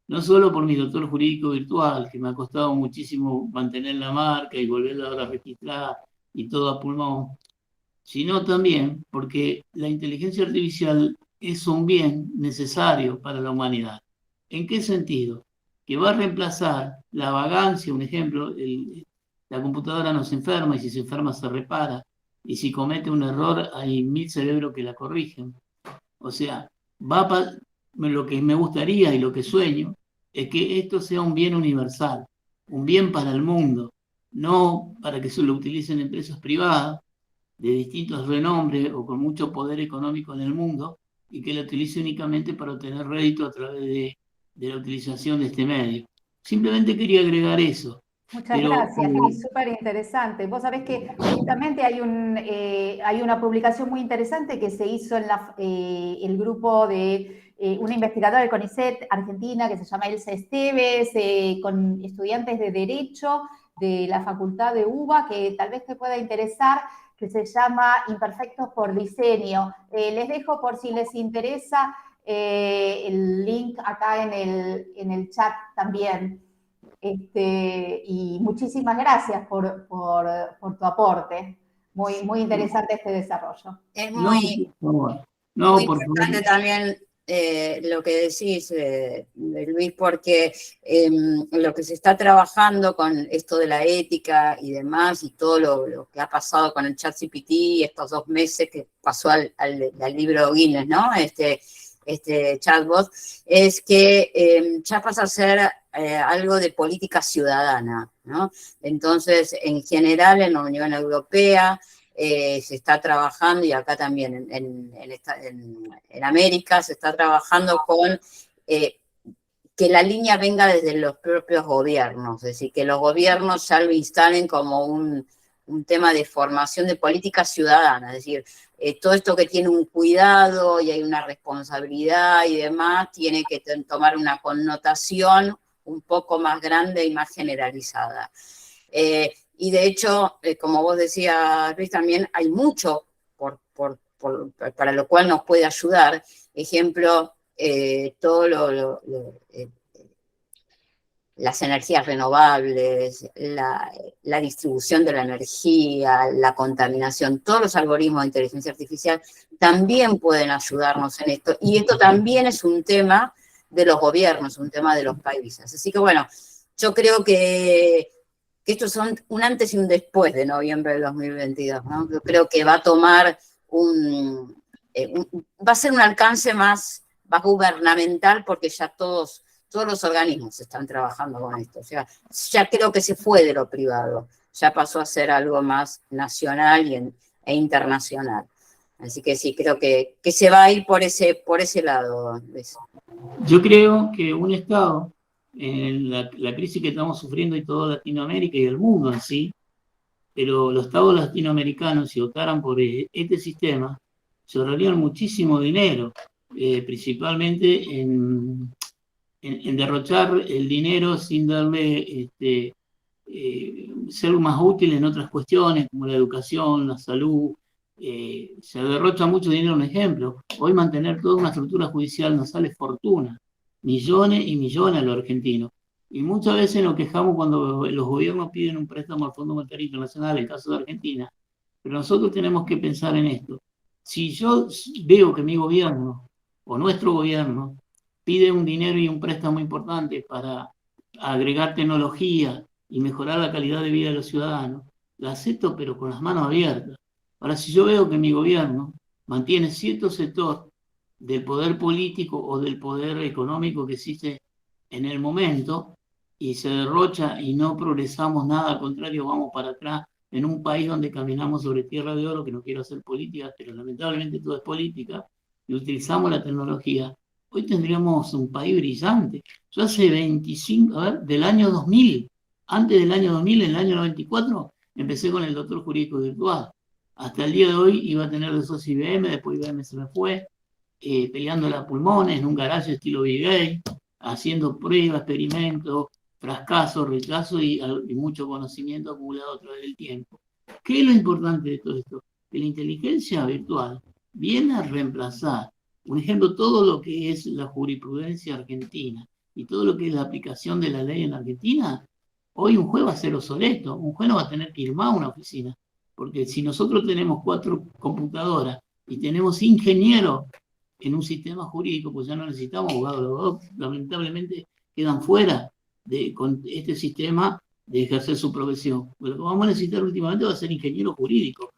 No solo por mi doctor jurídico virtual, que me ha costado muchísimo mantener la marca y volverla ahora a registrar y todo a pulmón, sino también porque la inteligencia artificial es un bien necesario para la humanidad. ¿En qué sentido? Que va a reemplazar la vagancia, un ejemplo, la computadora no se enferma y si se enferma se repara, y si comete un error hay 1000 cerebros que la corrigen. O sea, lo que me gustaría y lo que sueño es que esto sea un bien universal, un bien para el mundo, no para que se lo utilicen empresas privadas de distintos renombres o con mucho poder económico en el mundo y que la utilice únicamente para obtener rédito a través de la utilización de este medio. Simplemente quería agregar eso. Muchas gracias, es súper interesante. Vos sabés que justamente hay una publicación muy interesante que se hizo en el grupo de una investigadora del CONICET Argentina que se llama Elsa Esteves, con estudiantes de Derecho de la Facultad de UBA, que tal vez te pueda interesar, que se llama Imperfectos por Diseño. Les dejo, por si les interesa, el link acá en el chat también. Y muchísimas gracias por tu aporte. Muy interesante este desarrollo. Es muy importante también lo que decís, Luis, porque lo que se está trabajando con esto de la ética y demás, y todo lo que ha pasado con el ChatGPT estos 2 meses que pasó al libro Guinness, ¿no? Este chatbot, es que ya pasa a ser algo de política ciudadana, ¿no? Entonces, en general, en la Unión Europea se está trabajando, y acá también en América, se está trabajando con que la línea venga desde los propios gobiernos, es decir, que los gobiernos ya lo instalen como un tema de formación de política ciudadana, es decir, todo esto que tiene un cuidado y hay una responsabilidad y demás, tiene que tomar una connotación un poco más grande y más generalizada. Y de hecho, como vos decías, Luis, también hay mucho para lo cual nos puede ayudar. Ejemplo, todo las energías renovables, la distribución de la energía, la contaminación, todos los algoritmos de inteligencia artificial también pueden ayudarnos en esto. Y esto también es un tema de los gobiernos, un tema de los países. Así que bueno, yo creo que estos son un antes y un después de noviembre de 2022, ¿no? Yo creo que va a tomar va a ser un alcance más gubernamental, porque ya todos los organismos están trabajando con esto. O sea, ya creo que se fue de lo privado, ya pasó a ser algo más nacional e internacional. Así que sí, creo que se va a ir por ese lado. Yo creo que un Estado, en la crisis que estamos sufriendo y toda Latinoamérica y el mundo en sí, pero los Estados latinoamericanos, si optaran por este sistema, se ahorrarían muchísimo dinero, principalmente en derrochar el dinero sin darle, ser más útil en otras cuestiones, como la educación, la salud. Se derrocha mucho dinero. Un ejemplo, hoy mantener toda una estructura judicial nos sale fortuna, millones y millones a los argentinos. Y muchas veces nos quejamos cuando los gobiernos piden un préstamo al Fondo Monetario Internacional, en el caso de Argentina. Pero nosotros tenemos que pensar en esto. Si yo veo que mi gobierno o nuestro gobierno pide un dinero y un préstamo importante para agregar tecnología y mejorar la calidad de vida de los ciudadanos, la acepto, pero con las manos abiertas. Ahora, si yo veo que mi gobierno mantiene cierto sector del poder político o del poder económico que existe en el momento y se derrocha y no progresamos nada, al contrario, vamos para atrás en un país donde caminamos sobre tierra de oro, que no quiero hacer política, pero lamentablemente todo es política, y utilizamos la tecnología, hoy tendríamos un país brillante. Yo hace 25, del año 2000, antes del año 2000, en el año 94, empecé con el doctor jurídico virtual. Hasta el día de hoy iba a tener de socio IBM, después IBM se me fue, peleando las pulmones en un garaje estilo Big Gay, haciendo pruebas, experimentos, fracasos, rechazos y mucho conocimiento acumulado a través del tiempo. ¿Qué es lo importante de todo esto? Que la inteligencia virtual viene a reemplazar, por ejemplo, todo lo que es la jurisprudencia argentina y todo lo que es la aplicación de la ley en Argentina. Hoy un juez va a ser obsoleto, un juez no va a tener que ir más a una oficina, porque si nosotros tenemos 4 computadoras y tenemos ingenieros en un sistema jurídico, pues ya no necesitamos abogados. Los abogados lamentablemente quedan fuera con este sistema de ejercer su profesión. Lo que vamos a necesitar últimamente va a ser ingenieros jurídicos,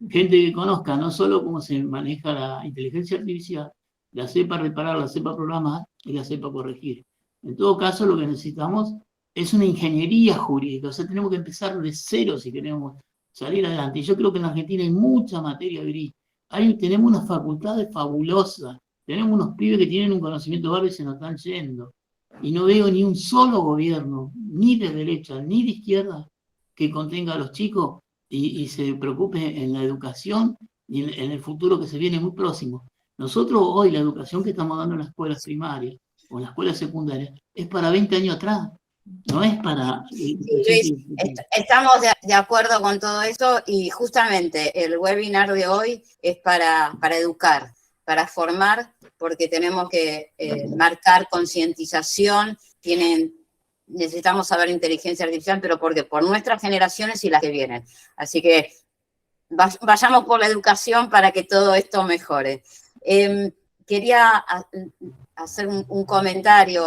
gente que conozca no solo cómo se maneja la inteligencia artificial, la sepa reparar, la sepa programar y la sepa corregir. En todo caso, lo que necesitamos es una ingeniería jurídica, o sea, tenemos que empezar de cero si queremos salir adelante. Y yo creo que en Argentina hay mucha materia gris. Tenemos unas facultades fabulosas, tenemos unos pibes que tienen un conocimiento bárbaro y se nos están yendo. Y no veo ni un solo gobierno, ni de derecha ni de izquierda, que contenga a los chicos y se preocupe en la educación y en el futuro que se viene muy próximo. Nosotros hoy la educación que estamos dando en las escuelas primarias o en las escuelas secundarias es para 20 años atrás, no es para... Sí, Luis, estamos de acuerdo con todo esto y justamente el webinar de hoy es para educar, para formar, porque tenemos que marcar concientización, necesitamos saber inteligencia artificial, pero porque por nuestras generaciones y las que vienen. Así que vayamos por la educación para que todo esto mejore. Quería hacer un comentario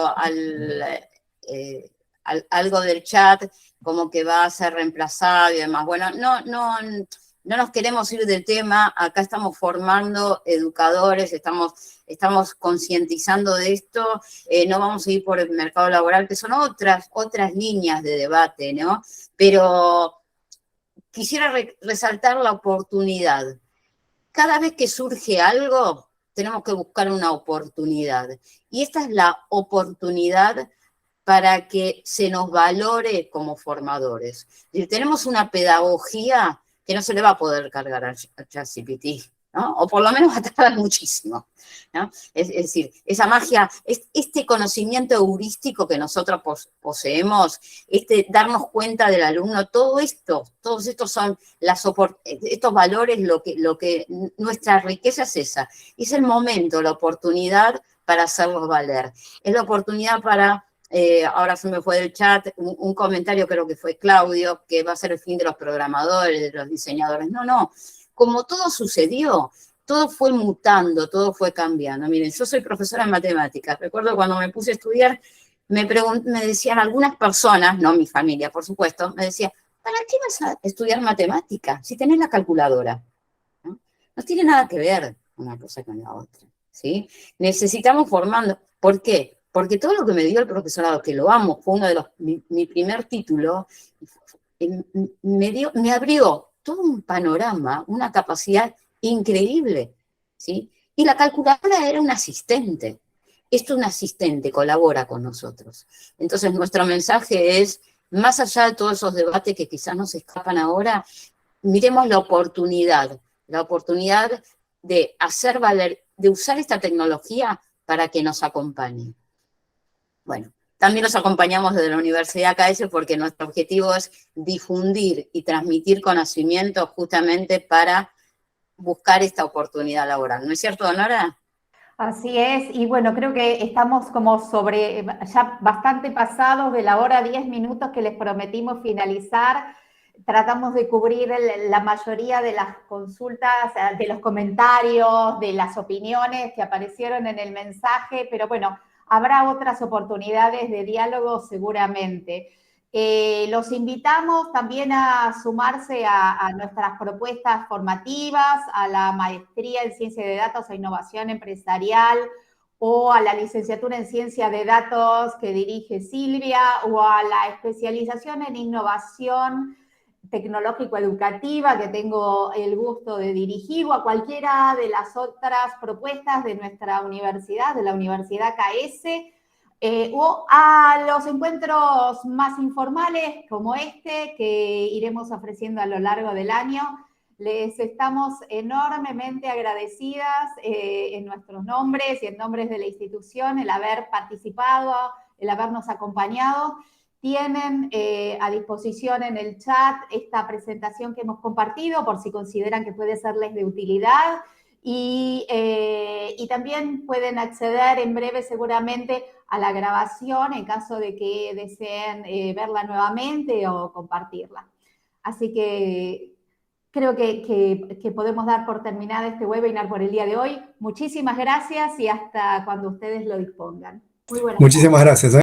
algo del chat, como que va a ser reemplazado y demás. Bueno, no nos queremos ir del tema, acá estamos formando educadores, estamos concientizando de esto, no vamos a ir por el mercado laboral, que son otras líneas de debate, ¿no? Pero quisiera resaltar la oportunidad. Cada vez que surge algo, tenemos que buscar una oportunidad. Y esta es la oportunidad para que se nos valore como formadores. Tenemos una pedagogía que no se le va a poder cargar a ChatGPT, ¿no? O por lo menos va a tardar muchísimo, ¿no? Es decir, esa magia, este conocimiento heurístico que nosotros poseemos, darnos cuenta del alumno, todos estos son estos valores, lo que nuestra riqueza es esa. Es el momento, la oportunidad para hacerlos valer. Es la oportunidad para... ahora se me fue del chat un comentario, creo que fue Claudio, que va a ser el fin de los programadores, de los diseñadores. No, como todo sucedió, todo fue mutando, todo fue cambiando. Miren, yo soy profesora de matemáticas. Recuerdo cuando me puse a estudiar, me decían algunas personas, no mi familia, por supuesto, me decían, ¿para qué vas a estudiar matemáticas si tenés la calculadora? No tiene nada que ver una cosa con la otra, ¿sí? Necesitamos formando. ¿Por qué? Porque todo lo que me dio el profesorado, que lo amo, fue uno de mi primer título, me abrió todo un panorama, una capacidad increíble, ¿sí? Y la calculadora era un asistente. Esto un asistente colabora con nosotros. Entonces, nuestro mensaje es, más allá de todos esos debates que quizás nos escapan ahora, miremos la oportunidad de hacer valer, de usar esta tecnología para que nos acompañe. Bueno, también los acompañamos desde la Universidad KS porque nuestro objetivo es difundir y transmitir conocimiento justamente para buscar esta oportunidad laboral. ¿No es cierto, Nora? Así es, y bueno, creo que estamos como ya bastante pasados de la hora 10 minutos que les prometimos finalizar. Tratamos de cubrir la mayoría de las consultas, de los comentarios, de las opiniones que aparecieron en el mensaje, pero bueno, habrá otras oportunidades de diálogo seguramente. Los invitamos también a sumarse a nuestras propuestas formativas, a la maestría en Ciencia de Datos e Innovación Empresarial, o a la licenciatura en Ciencia de Datos que dirige Silvia, o a la especialización en Innovación Tecnológico-Educativa que tengo el gusto de dirigir, o a cualquiera de las otras propuestas de nuestra universidad, de la Universidad KS, o a los encuentros más informales como este que iremos ofreciendo a lo largo del año. Les estamos enormemente agradecidas en nuestros nombres y en nombres de la institución el haber participado, el habernos acompañado. Tienen a disposición en el chat esta presentación que hemos compartido por si consideran que puede serles de utilidad. Y también pueden acceder en breve seguramente a la grabación en caso de que deseen verla nuevamente o compartirla. Así que creo que podemos dar por terminada este webinar por el día de hoy. Muchísimas gracias y hasta cuando ustedes lo dispongan. Muy buenas tardes. Muchísimas gracias.